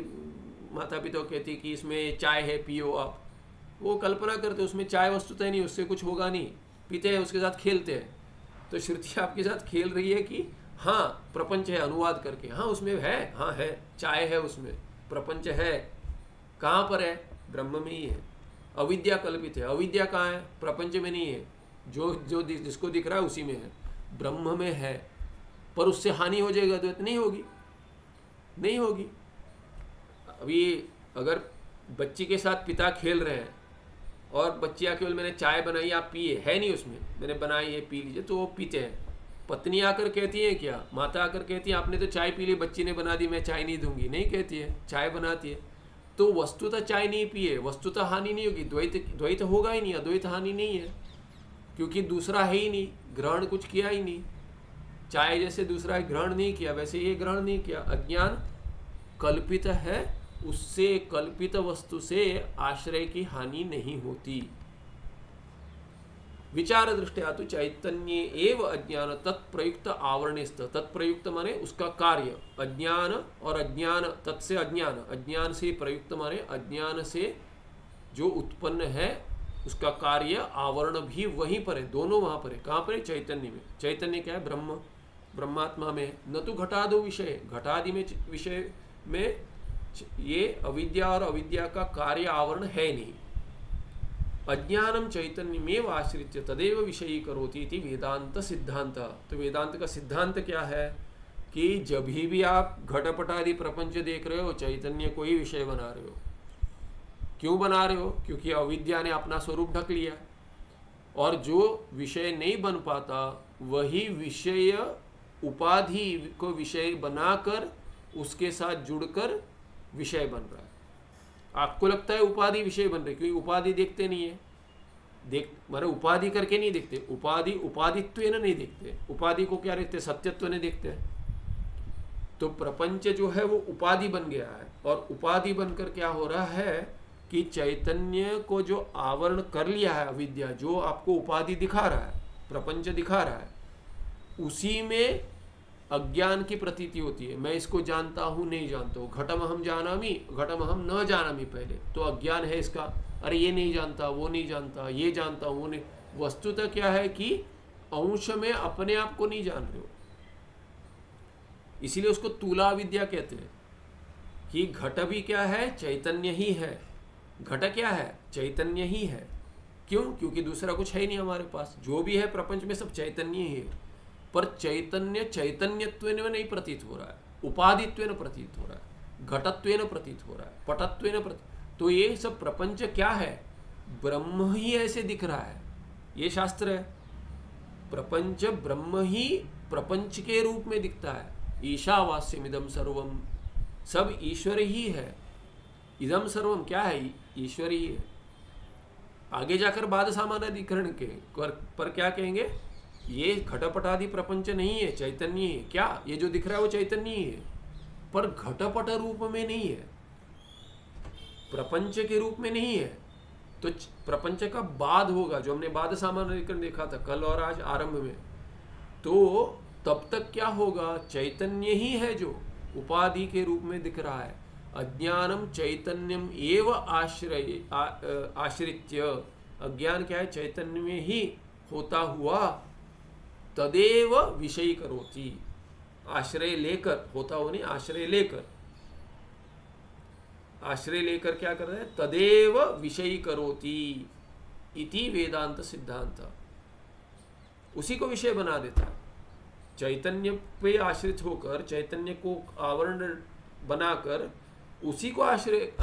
माता पिता कहती कि इसमें चाय है, पियो आप, वो कल्पना करते, उसमें चाय वस्तुतः नहीं, उससे कुछ होगा नहीं, पीते हैं, उसके साथ खेलते हैं। तो श्रुति आपके साथ खेल रही है कि हाँ प्रपंच है, अनुवाद करके, हाँ उसमें है, हाँ है, चाय है, उसमें प्रपंच है। कहाँ पर है? ब्रह्म में ही है। अविद्या कल्पित है, अविद्या कहाँ है? प्रपंच में नहीं है, जो जो जिसको दिख रहा है उसी में है, ब्रह्म में है। पर उससे हानि हो जाएगा तो नहीं होगी, नहीं होगी। अभी अगर बच्ची के साथ पिता खेल रहे हैं और बच्ची आके बोले मैंने चाय बनाई, आप पिए, है नहीं उसमें, मैंने बनाई है, पी लीजिए, तो वो पीते हैं। पत्नी आकर कहती है क्या? माता आकर कहती है आपने तो चाय पी ली, बच्ची ने बना दी, मैं चाय नहीं दूंगी, नहीं कहती है, चाय बनाती है। तो वस्तुतः चाय नहीं पिए, वस्तुतः हानि नहीं होगी, द्वैत होगा ही नहीं, अद्वैत हानि नहीं है, क्योंकि दूसरा है ही नहीं, ग्रहण कुछ किया ही नहीं। चाय जैसे दूसरा है, ग्रहण नहीं किया, वैसे ये ग्रहण नहीं किया। अज्ञान कल्पित है, उससे कल्पित वस्तु से आश्रय की हानि नहीं होती। विचार दृष्टिया तो चैतन्य एव अज्ञान तत्प्रयुक्त आवरणिस्त, तत्प्रयुक्त माने उसका कार्य, अज्ञान और अज्ञान, तत्से अज्ञान, अज्ञान से प्रयुक्त माने अज्ञान से जो उत्पन्न है उसका कार्य आवरण भी वहीं पर है, दोनों वहां पर है। कहाँ पर है? चैतन्य में। चैतन्य क्या है? ब्रह्म, ब्रह्मात्मा में। न तो घटादो विषय, घटादि में विषय में ये अविद्या और अविद्या का कार्य आवरण है नहीं। अज्ञानम चैतन्यमेव आश्रित्य तदेव विषयी करोति इति वेदांत सिद्धांत। तो वेदांत का सिद्धांत क्या है कि जब भी आप घटपटादि प्रपंच देख रहे हो, चैतन्य को ही विषय बना रहे हो। क्यों बना रहे हो? क्योंकि अविद्या ने अपना स्वरूप ढक लिया, और जो विषय नहीं बन पाता वही विषय उपाधि को विषय बनाकर उसके साथ जुड़कर विषय बन रहा है। आपको लगता है उपाधि विषय बन रही, क्योंकि उपाधि देखते नहीं है, मारे उपाधि करके नहीं देखते, उपाधि उपाधित्व नहीं देखते, उपाधि को क्या देखते? सत्यत्व ने देखते हैं। तो प्रपंच जो है वो उपाधि बन गया है, और उपाधि बनकर क्या हो रहा है कि चैतन्य को जो आवरण कर लिया है अविद्या, जो आपको उपाधि दिखा रहा है, प्रपंच दिखा रहा है, उसी में अज्ञान की प्रतीति होती है। मैं इसको जानता हूँ, नहीं जानता हूँ, घटम हम जानामि, घटम हम न जानामि, पहले तो अज्ञान है इसका, अरे ये नहीं जानता, वो नहीं जानता, ये जानता हूँ, वो नहीं। वस्तुतः क्या है कि अंश में अपने आप को नहीं जान रहे हो, इसीलिए उसको तूला विद्या कहते हैं कि घट भी क्या है, चैतन्य ही है। घट क्या है, चैतन्य ही है। क्यों? क्योंकि दूसरा कुछ है ही नहीं हमारे पास। जो भी है प्रपंच में सब चैतन्य ही है, पर चैतन्य चैतन्यत्वेन नहीं प्रतीत हो रहा है, उपाधित्वेन प्रतीत हो रहा है, घटत्वेन प्रतीत हो रहा है, पटत्वेन प्रतीत। तो ये सब प्रपंच क्या है, ब्रह्म ही ऐसे दिख रहा है, ये शास्त्र है। प्रपंच ब्रह्म ही प्रपंच के रूप में दिखता है। ईशावास्यमिदम सर्वम, सब ईश्वर ही है। इदम सर्वम क्या है, ईश्वर ही है। आगे जाकर बाद सामानाधिकरण के पर क्या कहेंगे, ये घटपटादि प्रपंच नहीं है, चैतन्य है। क्या ये जो दिख रहा है वो चैतन्य ही है, पर घटपट रूप में नहीं है, प्रपंच के रूप में नहीं है। तो प्रपंच का बाद होगा, जो हमने बाद सामानाधिकरण देखा था कल और आज आरंभ में। तो तब तक क्या होगा, चैतन्य ही है जो उपाधि के रूप में दिख रहा है। अज्ञानम चैतन्यम एव आश्रित्य, अज्ञान क्या है, चैतन्य में ही होता हुआ, तदेव विषयी करोति, आश्रय लेकर, होता हो नहीं, आश्रय लेकर, आश्रय लेकर क्या कर रहे हैं, तदेव विषयी करोति इति वेदांत सिद्धांत, उसी को विषय बना देता है। चैतन्य पे आश्रित होकर, चैतन्य को आवरण बनाकर उसी को आश्रय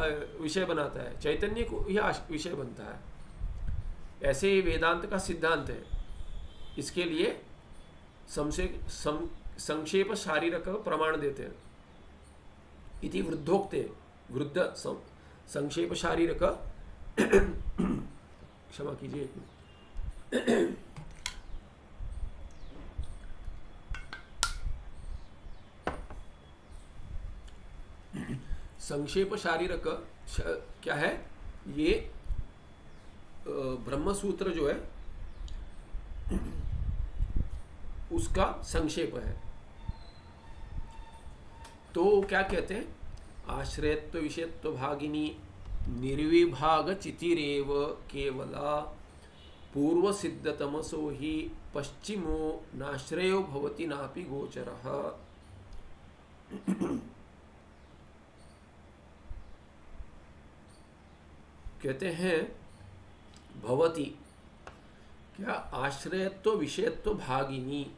विषय बनाता है, चैतन्य को यह विषय बनता है। ऐसे ही वेदांत का सिद्धांत है। इसके लिए संक्षेप शारीरक प्रमाण देते हैं। इति वृद्धोक्ते, वृद्ध संक्षेप शारीरक क्षमा कीजिए, संक्षेप शारीरक क्या है, ये ब्रह्म सूत्र जो है उसका संक्षेप है। तो क्या कहते हैं, आश्रयत्व विषयत्व भागिनी निर्विभाग चितिरेव केवला पूर्व सिद्ध तमसो ही पश्चिमो नाश्रयो भवति नापि गोचरः। कहते हैं भवति क्या, आश्रयत्व विषयत्व भागिनी,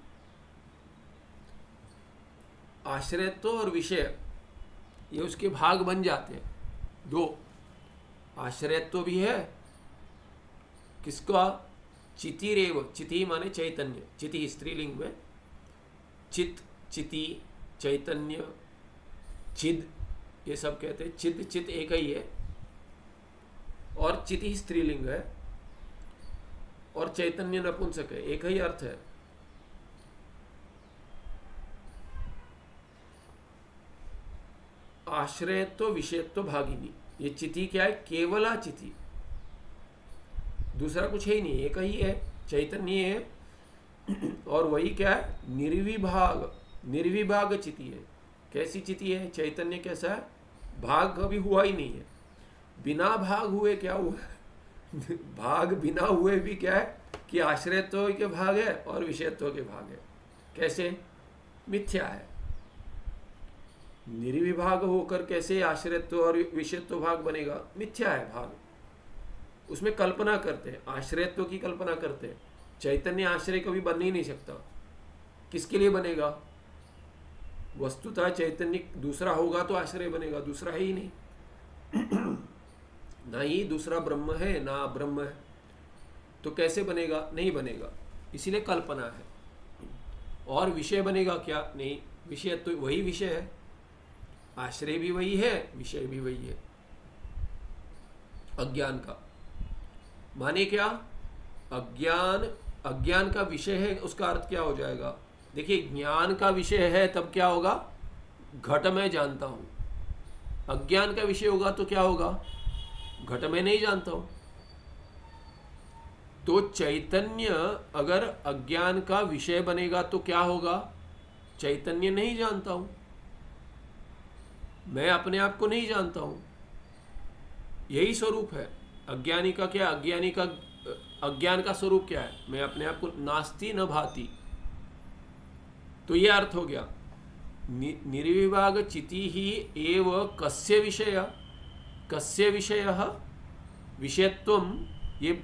आश्रयत्व और विषय ये उसके भाग बन जाते हैं। दो, आश्रयत्व भी है किसका, चितिरेव, चिति माने चैतन्य, चिति स्त्रीलिंग में, चित, चिति, चैतन्य, चिद, ये सब कहते हैं। चिद चित एक ही है, और चिति स्त्रीलिंग है, और चैतन्य नपुंसक है, एक ही अर्थ है। आश्रयत्व विषयत्व भागिनी, ये चिति क्या है, केवला चिति, दूसरा कुछ है ही नहीं, एक ही है, चैतन्य है। और वही क्या है, निर्विभाग, निर्विभाग चिति है। कैसी चिति है, चैतन्य कैसा है, भाग कभी हुआ ही नहीं है। बिना भाग हुए क्या हुआ भाग बिना हुए भी क्या है कि आश्रयत्व के भाग है और विषयत्व के भाग है। कैसे, मिथ्या है। निर्विभाग होकर कैसे आश्रयत्व और विषयत्व भाग बनेगा, मिथ्या है भाग, उसमें कल्पना करते हैं, आश्रयत्व की कल्पना करते हैं। चैतन्य आश्रय कभी बन ही नहीं सकता, किसके लिए बनेगा, वस्तुतः चैतन्य दूसरा होगा तो आश्रय बनेगा, दूसरा है ही नहीं ना ही दूसरा ब्रह्म है ना ब्रह्म है, तो कैसे बनेगा, नहीं बनेगा, इसीलिए कल्पना है। और विषय बनेगा क्या, नहीं, विषय तो वही विषय है, आश्रय भी वही है, विषय भी वही है। अज्ञान का माने क्या, अज्ञान, अज्ञान का विषय है, उसका अर्थ क्या हो जाएगा, देखिए ज्ञान का विषय है तब क्या होगा, घट में जानता हूं, अज्ञान का विषय होगा तो क्या होगा, घट में नहीं जानता हूं। तो चैतन्य अगर अज्ञान का विषय बनेगा तो क्या होगा, चैतन्य नहीं जानता हूं, मैं अपने आप को नहीं जानता हूं, यही स्वरूप है अज्ञानी का। क्या, अज्ञानी का, अज्ञान का स्वरूप क्या है, मैं अपने आप को नास्ति न भाति, तो ये अर्थ हो गया। निर्विभाग चिति ही एव कस्य विषयः विषयत्वम, ये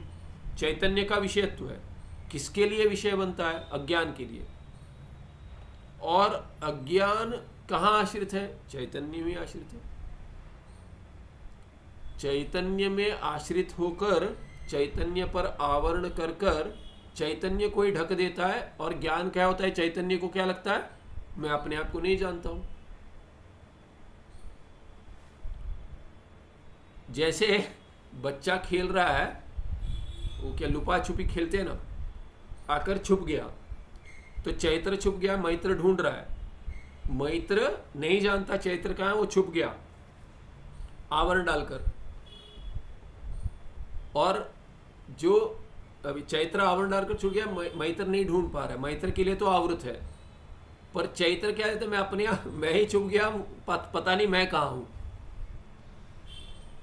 चैतन्य का विषयत्व है। किसके लिए विषय बनता है? अज्ञान के लिए। और अज्ञान कहाँ आश्रित है? चैतन्य में आश्रित है। चैतन्य में आश्रित होकर चैतन्य पर आवरण कर कर चैतन्य को ही ढक देता है। और ज्ञान क्या होता है? चैतन्य को क्या लगता है? मैं अपने आप को नहीं जानता हूं। जैसे बच्चा खेल रहा है, वो क्या लुपा छुपी खेलते हैं ना, आकर छुप गया तो चैत्र छुप गया, मैत्र ढूंढ रहा है। मैत्र नहीं जानता चैत्र कहाँ है, वो छुप गया आवरण डालकर। और जो अभी चैत्र आवरण डालकर छुप गया, मैत्र नहीं ढूंढ पा रहा है। मैत्र के लिए तो आवृत है, पर चैत्र क्या है? तो मैं अपने आप, मैं ही छुप गया, पता नहीं मैं कहाँ हूं।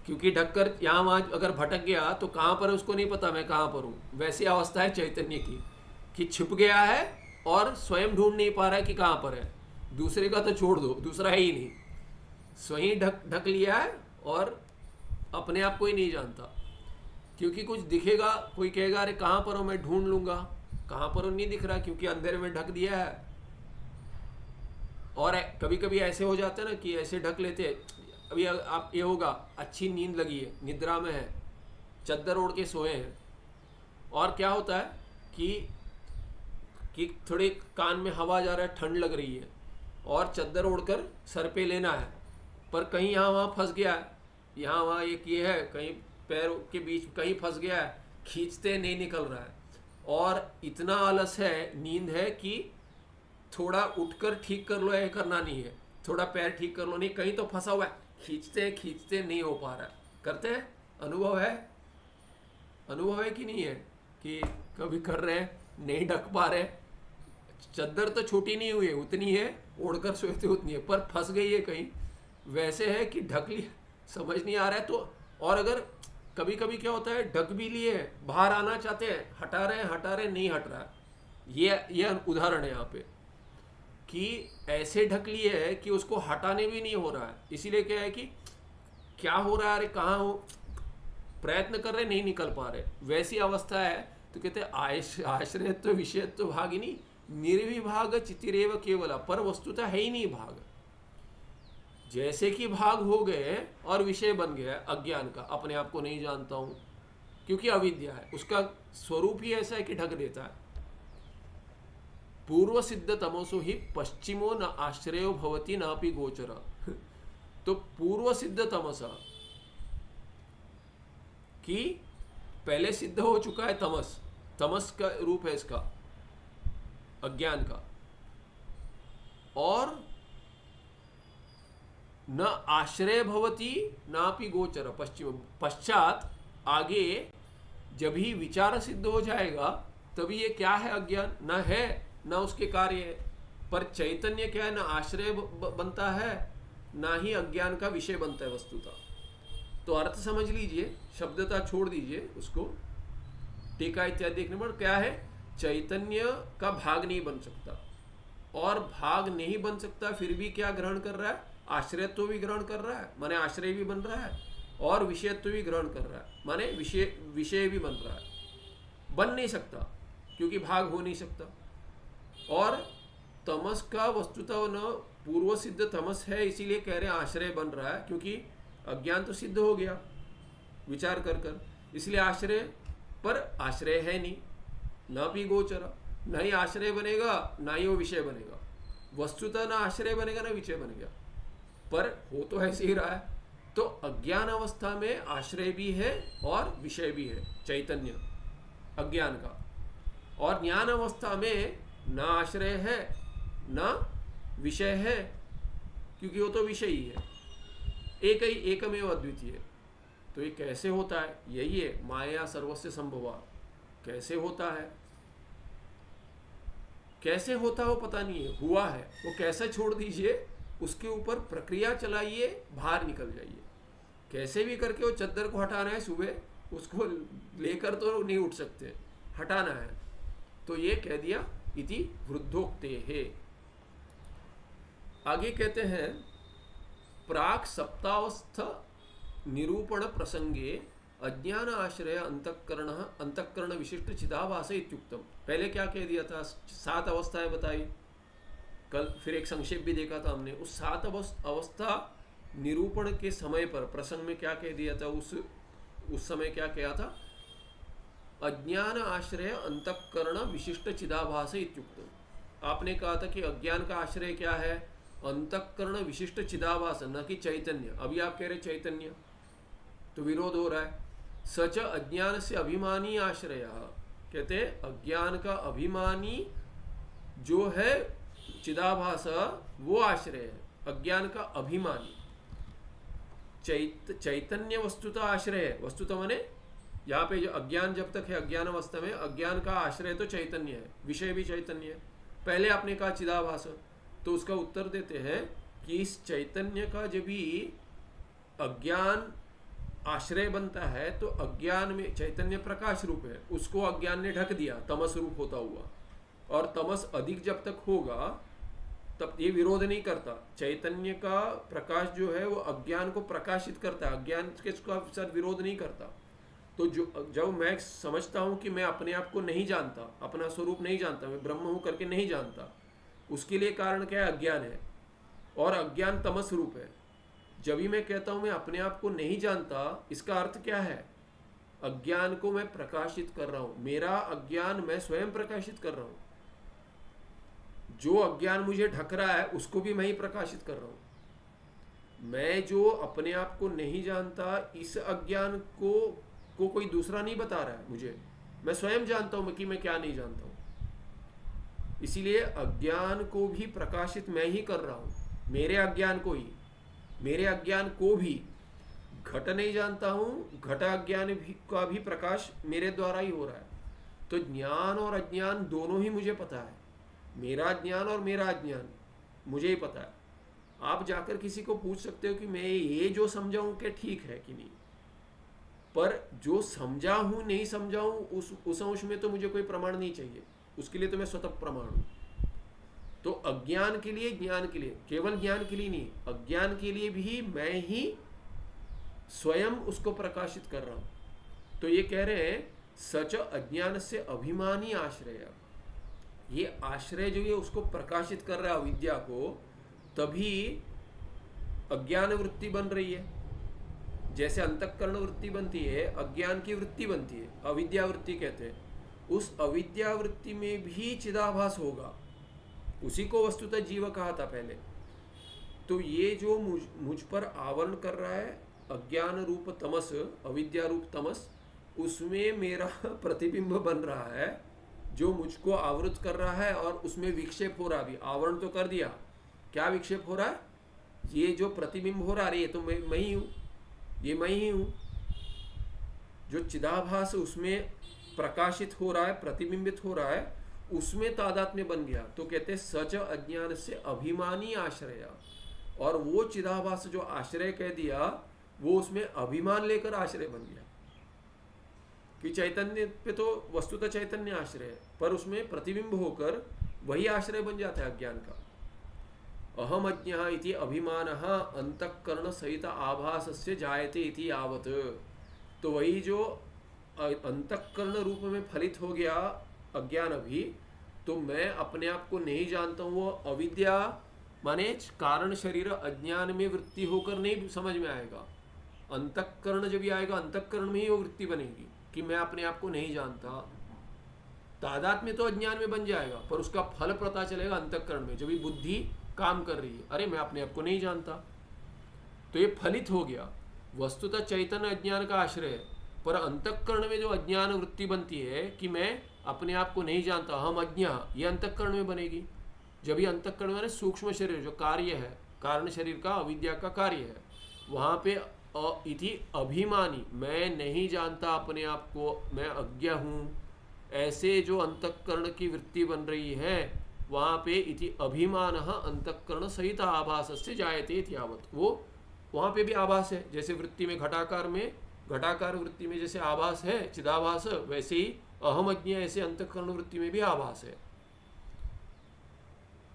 क्योंकि ढककर यहां वहां अगर भटक गया तो कहां पर है उसको नहीं पता मैं कहां पर हूं। वैसी अवस्था है चैतन्य की कि छुप गया है और स्वयं ढूंढ नहीं पा रहा है कि कहां पर है। दूसरे का तो छोड़ दो, दूसरा है ही नहीं, स्वयं ढक लिया है और अपने आप को ही नहीं जानता। क्योंकि कुछ दिखेगा, कोई कहेगा अरे कहां पर हो, मैं ढूंढ लूंगा, कहां पर हो नहीं दिख रहा क्योंकि अंधेरे में ढक दिया है। और कभी कभी ऐसे हो जाता है ना कि ऐसे ढक लेते हैं। अभी आप ये होगा, अच्छी नींद लगी है, निद्रा में है, चद्दर ओढ़ के सोए हैं, और क्या होता है कि थोड़े कान में हवा जा रहा है, ठंड लग रही है, और चद्दर ओढ़कर सर पे लेना है, पर कहीं यहाँ वहाँ फंस गया है, यहाँ वहाँ एक ये है, कहीं पैर के बीच कहीं फंस गया है, खींचते नहीं निकल रहा है। और इतना आलस है, नींद है कि थोड़ा उठकर ठीक कर लो, ये करना नहीं है, थोड़ा पैर ठीक कर लो, नहीं कहीं तो फंसा हुआ है, खींचते नहीं हो पा रहा है। करते हैं, अनुभव है कि नहीं है कि कभी कर रहे हैं, नहीं ढक पा रहे, चद्दर तो छोटी नहीं हुई है, उतनी है, ओढ़कर सोते उतनी है, पर फंस गई है कहीं। वैसे है कि ढक लिया, समझ नहीं आ रहा है तो। और अगर कभी कभी क्या होता है, ढक भी लिए, बाहर आना चाहते हैं, हटा रहे नहीं हट रहा है। ये उदाहरण है यहाँ पे कि ऐसे ढक लिए है कि उसको हटाने भी नहीं हो रहा है। इसीलिए क्या है कि क्या हो रहा है, अरे कहाँ हो, प्रयत्न कर रहे नहीं निकल पा रहे, वैसी अवस्था है। तो कहते हैं आश्रयत्व विषयत्व भागिनी निर्विभाग चितिरेव केवला, पर वस्तुतः है ही नहीं भाग। जैसे कि भाग हो गए और विषय बन गया अज्ञान का, अपने आप को नहीं जानता हूं, क्योंकि अविद्या है, उसका स्वरूप ही ऐसा है कि ढक देता है। पूर्व सिद्ध तमसो ही पश्चिमो न आश्रयो भवती नापि गोचर। तो पूर्व सिद्ध तमसा कि पहले सिद्ध हो चुका है तमस का रूप है इसका, अज्ञान का। और न आश्रय भवती नापि गोचर पश्चिम, पश्चात आगे जब ही विचार सिद्ध हो जाएगा तभी ये क्या है, अज्ञान न है न उसके कार्य है। पर चैतन्य क्या है, न आश्रय बनता है ना ही अज्ञान का विषय बनता है वस्तुतः। तो अर्थ समझ लीजिए, शब्दता छोड़ दीजिए उसको, टीका इत्यादि देखने पर क्या है, चैतन्य का भाग नहीं बन सकता, और भाग नहीं बन सकता फिर भी क्या ग्रहण कर रहा है, आश्रयत्व भी ग्रहण कर रहा है, माने आश्रय भी बन रहा है, और विषयत्व भी ग्रहण कर रहा है, माने विषय भी बन रहा है। बन नहीं सकता क्योंकि भाग हो नहीं सकता। और तमस का वस्तुतः न पूर्व सिद्ध तमस है, इसीलिए कह रहे हैं आश्रय बन रहा है, क्योंकि अज्ञान तो सिद्ध हो गया विचार कर कर, इसलिए आश्रय, पर आश्रय है नहीं, न भी गोचर, न ही आश्रय बनेगा ना ही वो विषय बनेगा। वस्तुतः ना आश्रय बनेगा ना विषय बनेगा, पर हो तो ऐसे ही रहा है। तो अज्ञान अवस्था में आश्रय भी है और विषय भी है चैतन्य अज्ञान का, और ज्ञान अवस्था में ना आश्रय है ना विषय है, क्योंकि वो तो विषय ही है, एक ही एकमेव अद्वितीय। तो ये कैसे होता है, यही है माया सर्वस्य संभवा। कैसे होता है, कैसे होता हो पता नहीं है, हुआ है, वो कैसे छोड़ दीजिए, उसके ऊपर प्रक्रिया चलाइए, बाहर निकल जाइए। कैसे भी करके वो चद्दर को हटाना है सुबह, उसको लेकर तो नहीं उठ सकते, हटाना है। तो ये कह दिया इति वृद्धोक्ते है। आगे कहते हैं प्राक सप्तावस्थ निरूपण प्रसंगे अज्ञान आश्रय अंतःकरण विशिष्ट चिदाभास इत्युक्तम। पहले क्या कह दिया था, 7 अवस्थाएं बताई कल, फिर एक संक्षेप भी देखा था हमने। उस 7 अवस्था निरूपण के समय पर प्रसंग में क्या कह दिया था, उस समय क्या कहा था, अज्ञान आश्रय अंतःकरण विशिष्ट चिदाभास इत्युक्तम। आपने कहा था कि अज्ञान का आश्रय क्या है, अंतःकरण विशिष्ट चिदाभास, न कि चैतन्य। अभी आप कह रहे चैतन्य, तो विरोध हो रहा है। सच अज्ञान से अभिमानी आश्रय, कहते हैं अज्ञान का अभिमानी जो है चिदाभास वो आश्रय है, अज्ञान का अभिमानी। चैतन्य वस्तुतः आश्रय है, वस्तुतः माने यहाँ पे जो अज्ञान जब तक है, अज्ञान अवस्था में अज्ञान का आश्रय तो चैतन्य है, विषय भी चैतन्य है। पहले आपने कहा चिदाभास, तो उसका उत्तर देते हैं कि इस चैतन्य का जब भी अज्ञान आश्रय बनता है तो अज्ञान में चैतन्य प्रकाश रूप है, उसको अज्ञान ने ढक दिया तमस रूप होता हुआ, और तमस अधिक जब तक होगा तब ये विरोध नहीं करता। चैतन्य का प्रकाश जो है वो अज्ञान को प्रकाशित करता है, अज्ञान के साथ विरोध नहीं करता। तो जब मैं समझता हूँ कि मैं अपने आप को नहीं जानता, अपना स्वरूप नहीं जानता, मैं ब्रह्म हूँ करके नहीं जानता, उसके लिए कारण क्या है, अज्ञान है, और अज्ञान तमस रूप है। जब भी मैं कहता हूँ मैं अपने आप को नहीं जानता, इसका अर्थ क्या है, अज्ञान को मैं प्रकाशित कर रहा हूँ, मेरा अज्ञान मैं स्वयं प्रकाशित कर रहा हूँ। जो अज्ञान मुझे ढक रहा है उसको भी मैं ही प्रकाशित कर रहा हूँ। मैं जो अपने आप को नहीं जानता, इस अज्ञान को कोई दूसरा नहीं बता रहा है मुझे, मैं स्वयं जानता हूँ कि मैं क्या नहीं जानता हूँ। इसीलिए अज्ञान को भी प्रकाशित मैं ही कर रहा हूँ, मेरे अज्ञान को ही, मेरे अज्ञान को भी। घट नहीं जानता हूँ, घट अज्ञान का भी प्रकाश मेरे द्वारा ही हो रहा है। तो ज्ञान और अज्ञान दोनों ही मुझे पता है, मेरा ज्ञान और मेरा अज्ञान मुझे ही पता है। आप जाकर किसी को पूछ सकते हो कि मैं ये जो समझा हूँ क्या ठीक है कि नहीं, पर जो समझा हूँ नहीं समझा हूँ उस अंश में तो मुझे कोई प्रमाण नहीं चाहिए, उसके लिए तो मैं स्वतः प्रमाण हूँ। तो अज्ञान के लिए, ज्ञान के लिए, केवल ज्ञान के लिए नहीं, अज्ञान के लिए भी मैं ही स्वयं उसको प्रकाशित कर रहा हूं। तो ये कह रहे हैं सच अज्ञान से अभिमानी आश्रय, ये आश्रय जो है उसको प्रकाशित कर रहा है अविद्या को, तभी अज्ञान वृत्ति बन रही है। जैसे अंतःकरण वृत्ति बनती है, अज्ञान की वृत्ति बनती है, अविद्या वृत्ति कहते हैं। उस अविद्या वृत्ति में भी चिदाभास होगा, उसी को वस्तुतः जीव कहा था पहले। तो ये जो मुझ पर आवरण कर रहा है अज्ञान रूप तमस, अविद्या रूप तमस, उसमें मेरा प्रतिबिंब बन रहा है जो मुझको आवृत कर रहा है, और उसमें विक्षेप हो रहा। अभी आवरण तो कर दिया, क्या विक्षेप हो रहा है, ये जो प्रतिबिंब हो रहा है, ये तो मैं ही हूँ, ये मैं ही हूँ। जो चिदाभास उसमें प्रकाशित हो रहा है, प्रतिबिंबित हो रहा है, उसमें तादात्म्य बन गया। तो कहते हैं सच अज्ञान से अभिमानी आश्रय, और वो चिदाभास जो आश्रय कह दिया वो उसमें अभिमान लेकर आश्रय बन गया कि चैतन्य पे तो वस्तुतः चैतन्य आश्रय है, पर उसमें प्रतिबिंब होकर वही आश्रय बन जाता है अज्ञान का। अहम अज्ञः इति अभिमानः अंतःकरण सहित आभासस्य जायते इति यावत्। तो वही जो अंतःकरण रूप में फलित हो गया अज्ञान अभी, तो मैं अपने आप को नहीं जानता हूँ, वो अविद्या माने कारण शरीर अज्ञान में वृत्ति होकर नहीं समझ में आएगा। अंतःकरण जब भी आएगा, अंतःकरण में ही वो वृत्ति बनेगी कि मैं अपने आप को नहीं जानता। तादात्म्य तो अज्ञान में बन जाएगा, पर उसका फल पता चलेगा अंतःकरण में, जब भी बुद्धि काम कर रही है, अरे मैं अपने आप को नहीं जानता, तो ये फलित हो गया। वस्तुतः चैतन्य अज्ञान का आश्रय है, पर अंतःकरण में जो अज्ञान वृत्ति बनती है कि मैं अपने आप को नहीं जानता, हम अज्ञा, ये अंतःकरण में बनेगी। जब ये अंतःकरण में सूक्ष्म शरीर जो कार्य है, कारण शरीर का अविद्या का कार्य है, वहाँ पे इति अभिमानी, मैं नहीं जानता अपने आप को, मैं अज्ञा हूँ, ऐसे जो अंतःकरण की वृत्ति बन रही है, वहाँ पे इति अभिमान अंतःकरण सहित आभासस्य जायते इति यावत्। वो वहाँ पे भी आभास है, जैसे वृत्ति में घटाकार वृत्ति में जैसे आभास है चिदाभास, वैसे ही अहम अज्ञा ऐसे अंतःकरण वृत्ति में भी आभास है।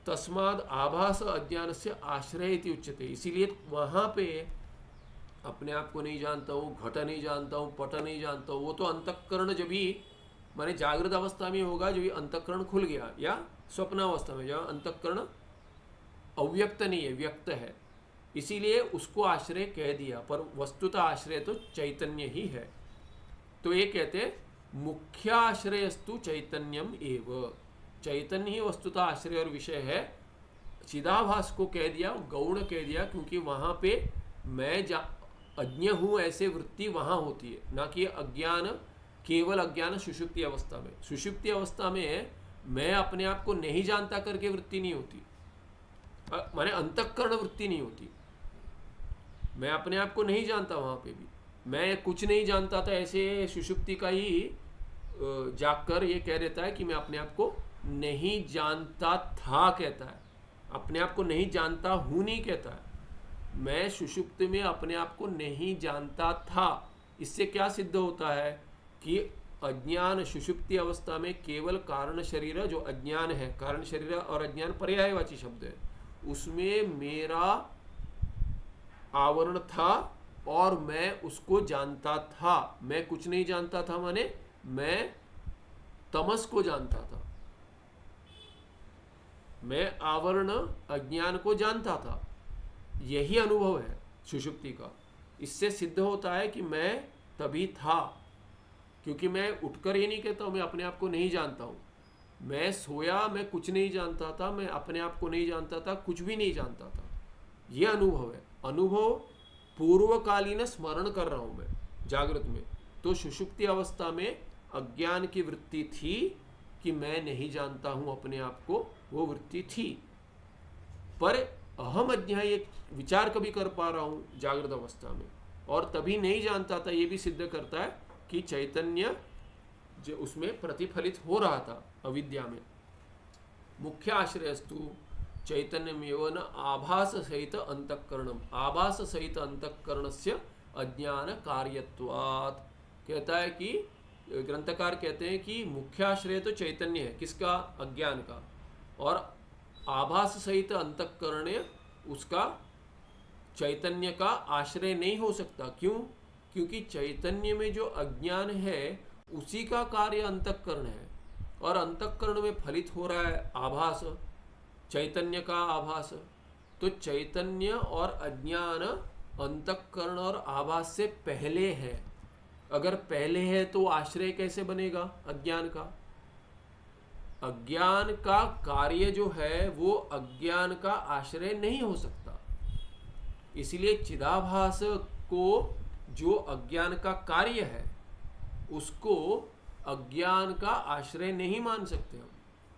तस्माद आभास अज्ञान से आश्रय इति उच्यते। इसीलिए वहाँ पे अपने आप को नहीं जानता हूँ, घट नहीं जानता हूँ, पट नहीं जानता हूँ, वो तो अंतःकरण जब भी माने जागृत अवस्था में होगा जब भी अंतःकरण खुल गया, या स्वप्नावस्था में जहाँ अंतःकरण अव्यक्त नहीं है, व्यक्त है, इसीलिए उसको आश्रय कह दिया। पर वस्तुतः आश्रय तो चैतन्य ही है। तो ये कहते मुख्य आश्रयस्तु चैतन्यम एव, चैतन्य ही वस्तुतः आश्रय और विषय है। चिदाभास को कह दिया, गौण कह दिया, क्योंकि वहाँ पे मैं अज्ञ हूँ ऐसे वृत्ति वहाँ होती है, ना कि अज्ञान, केवल अज्ञान सुषुप्ति अवस्था में। सुषुप्ति अवस्था में मैं अपने आप को नहीं जानता करके वृत्ति नहीं होती, माने अंतःकरण वृत्ति नहीं होती। मैं अपने आप को नहीं जानता, वहाँ पे भी मैं कुछ नहीं जानता था, ऐसे सुषुप्ति का ही जागकर ये कह देता है कि मैं अपने आप को नहीं जानता था, कहता है, अपने आप को नहीं जानता हूँ नहीं कहता है। मैं सुषुप्ति में अपने आप को नहीं जानता था। इससे क्या सिद्ध होता है कि अज्ञान सुषुप्ति अवस्था में केवल कारण शरीर जो अज्ञान है, कारण शरीर और अज्ञान पर्यायवाची शब्द है, उसमें मेरा आवरण था और मैं उसको जानता था। मैं कुछ नहीं जानता था, माने मैं तमस को जानता था, मैं आवरण अज्ञान को जानता था। यही अनुभव है सुषुप्ति का। इससे सिद्ध होता है कि मैं तभी था, क्योंकि मैं उठकर ये नहीं कहता हूँ मैं अपने आप को नहीं जानता हूँ। मैं सोया, मैं कुछ नहीं जानता था, मैं अपने आप को नहीं जानता था, कुछ भी नहीं जानता था। ये अनुभव है। अनुभव पूर्वकालीन स्मरण कर रहा हूँ मैं जागृत में। तो सुषुप्ति अवस्था में अज्ञान की वृत्ति थी कि मैं नहीं जानता हूँ अपने आप को, वो वृत्ति थी। पर अहम अज्ञा ये विचार कभी कर पा रहा हूँ जागृत अवस्था में, और तभी नहीं जानता था। ये भी सिद्ध करता है कि चैतन्य जो उसमें प्रतिफलित हो रहा था अविद्या में। मुख्य आश्रयस्तु चैतन्यमेव न आभास सहित अंतःकरणम, आभास सहित अंतःकरणस्य अज्ञान कार्यत्वात्। कहता है कि ग्रंथकार कहते हैं कि मुख्य आश्रय तो चैतन्य है, किसका? अज्ञान का, और आभास सहित अंतःकरण उसका चैतन्य का आश्रय नहीं हो सकता। क्यों? क्योंकि चैतन्य में जो अज्ञान है उसी का कार्य अंतःकरण है, और अंतःकरण में फलित हो रहा है आभास, चैतन्य का आभास। तो चैतन्य और अज्ञान अंतःकरण और आभास से पहले है। अगर पहले है तो आश्रय कैसे बनेगा अज्ञान का? अज्ञान का कार्य जो है वो अज्ञान का आश्रय नहीं हो सकता। इसलिए चिदाभास को जो अज्ञान का कार्य है उसको अज्ञान का आश्रय नहीं मान सकते हम।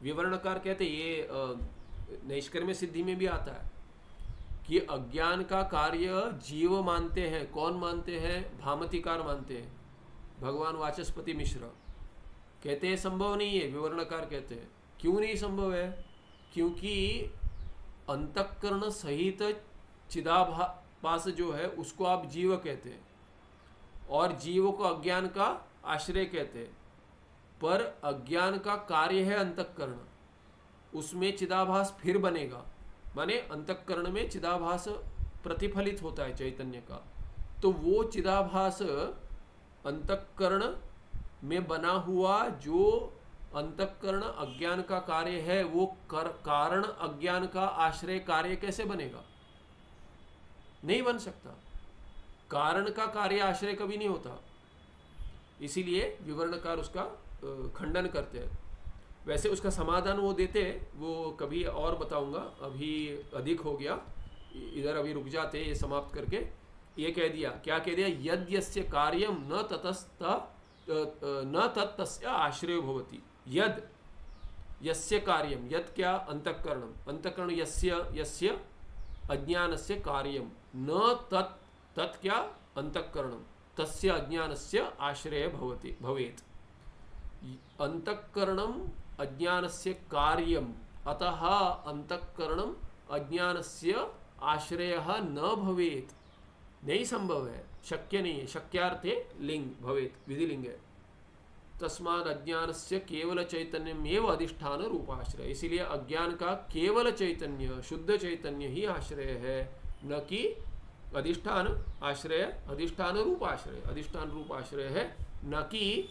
विवरणकार कहते ये नैष्कर्म्य सिद्धि में भी आता है कि अज्ञान का कार्य जीव मानते हैं। कौन मानते हैं? भामतिकार मानते हैं। भगवान वाचस्पति मिश्र कहते हैं संभव नहीं है। विवरणकार कहते हैं क्यों नहीं संभव है? क्योंकि अंतःकरण सहित चिदाभास जो है उसको आप जीव कहते हैं, और जीव को अज्ञान का आश्रय कहते हैं। पर अज्ञान का कार्य है अंतःकरण, उसमें चिदाभास फिर बनेगा, माने अंतःकरण में चिदाभास प्रतिफलित होता है चैतन्य का। तो वो चिदाभास अंतःकरण में बना हुआ जो अंतःकरण अज्ञान का कार्य है वो कारण अज्ञान का आश्रय कार्य कैसे बनेगा? नहीं बन सकता। कारण का कार्य आश्रय कभी नहीं होता। इसीलिए विवरणकार उसका खंडन करते हैं। वैसे उसका समाधान वो देते हैं, वो कभी और बताऊंगा, अभी अधिक हो गया, इधर अभी रुक जाते, ये समाप्त करके। ये कह दिया, क्या कह दिया? यद यस्य कार्यम न ततस्त न तत्तस्य आश्रयो भवति। यद यस्य कार्यम, यद क्या? अंतःकरणम, अंतःकरण यस्य यस्य अज्ञानस्य कार्यम, न तत् तत् क्या? अंतःकरणम, तस्य अज्ञानस्य आश्रय भवति भवेत्। अंतःकरणम अज्ञानस्य कार्यम, अतः अंतःकरणम अज्ञानस्य आश्रयः न भवेत्। नहीं संभव है, शक्य नहीं है। शक्यार्थे लिंग भवेत्, विधिलिंग है। तस्माद् अज्ञानस्य केवल चैतन्यमेव अधिष्ठान रूपाश्रय। इसीलिए अज्ञान का केवल चैतन्य, शुद्ध चैतन्य ही आश्रय है, न कि अधिष्ठान आश्रय, अधिष्ठान रूप आश्रय। अधिष्ठान रूप आश्रय है, न कि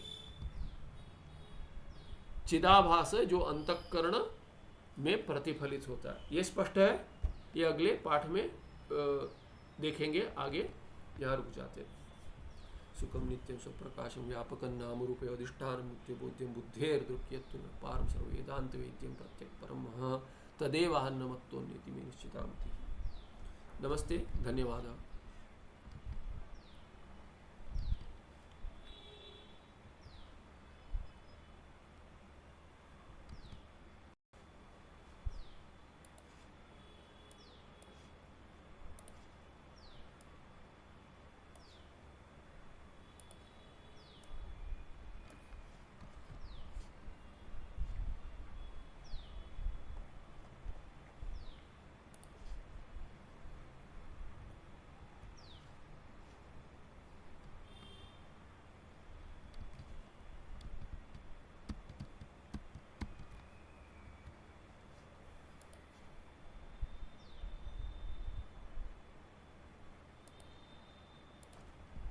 चिदाभास जो अंतःकरण में प्रतिफलित होता है। ये स्पष्ट है, ये अगले पाठ में देखेंगे आगे। यहाँ रुक जाते हैं। सुखम नित्यम स्वप्रकाशम व्यापकं नाम रूपे अधिष्ठान मुक्ति बोध्यम बुद्धेर्दृक्यत्व पारम सर्ववेदांत वेद्यम प्रत्यक परम तदेवाहन्नमत्वन्यति मे निश्चितामति। नमस्ते, धन्यवाद।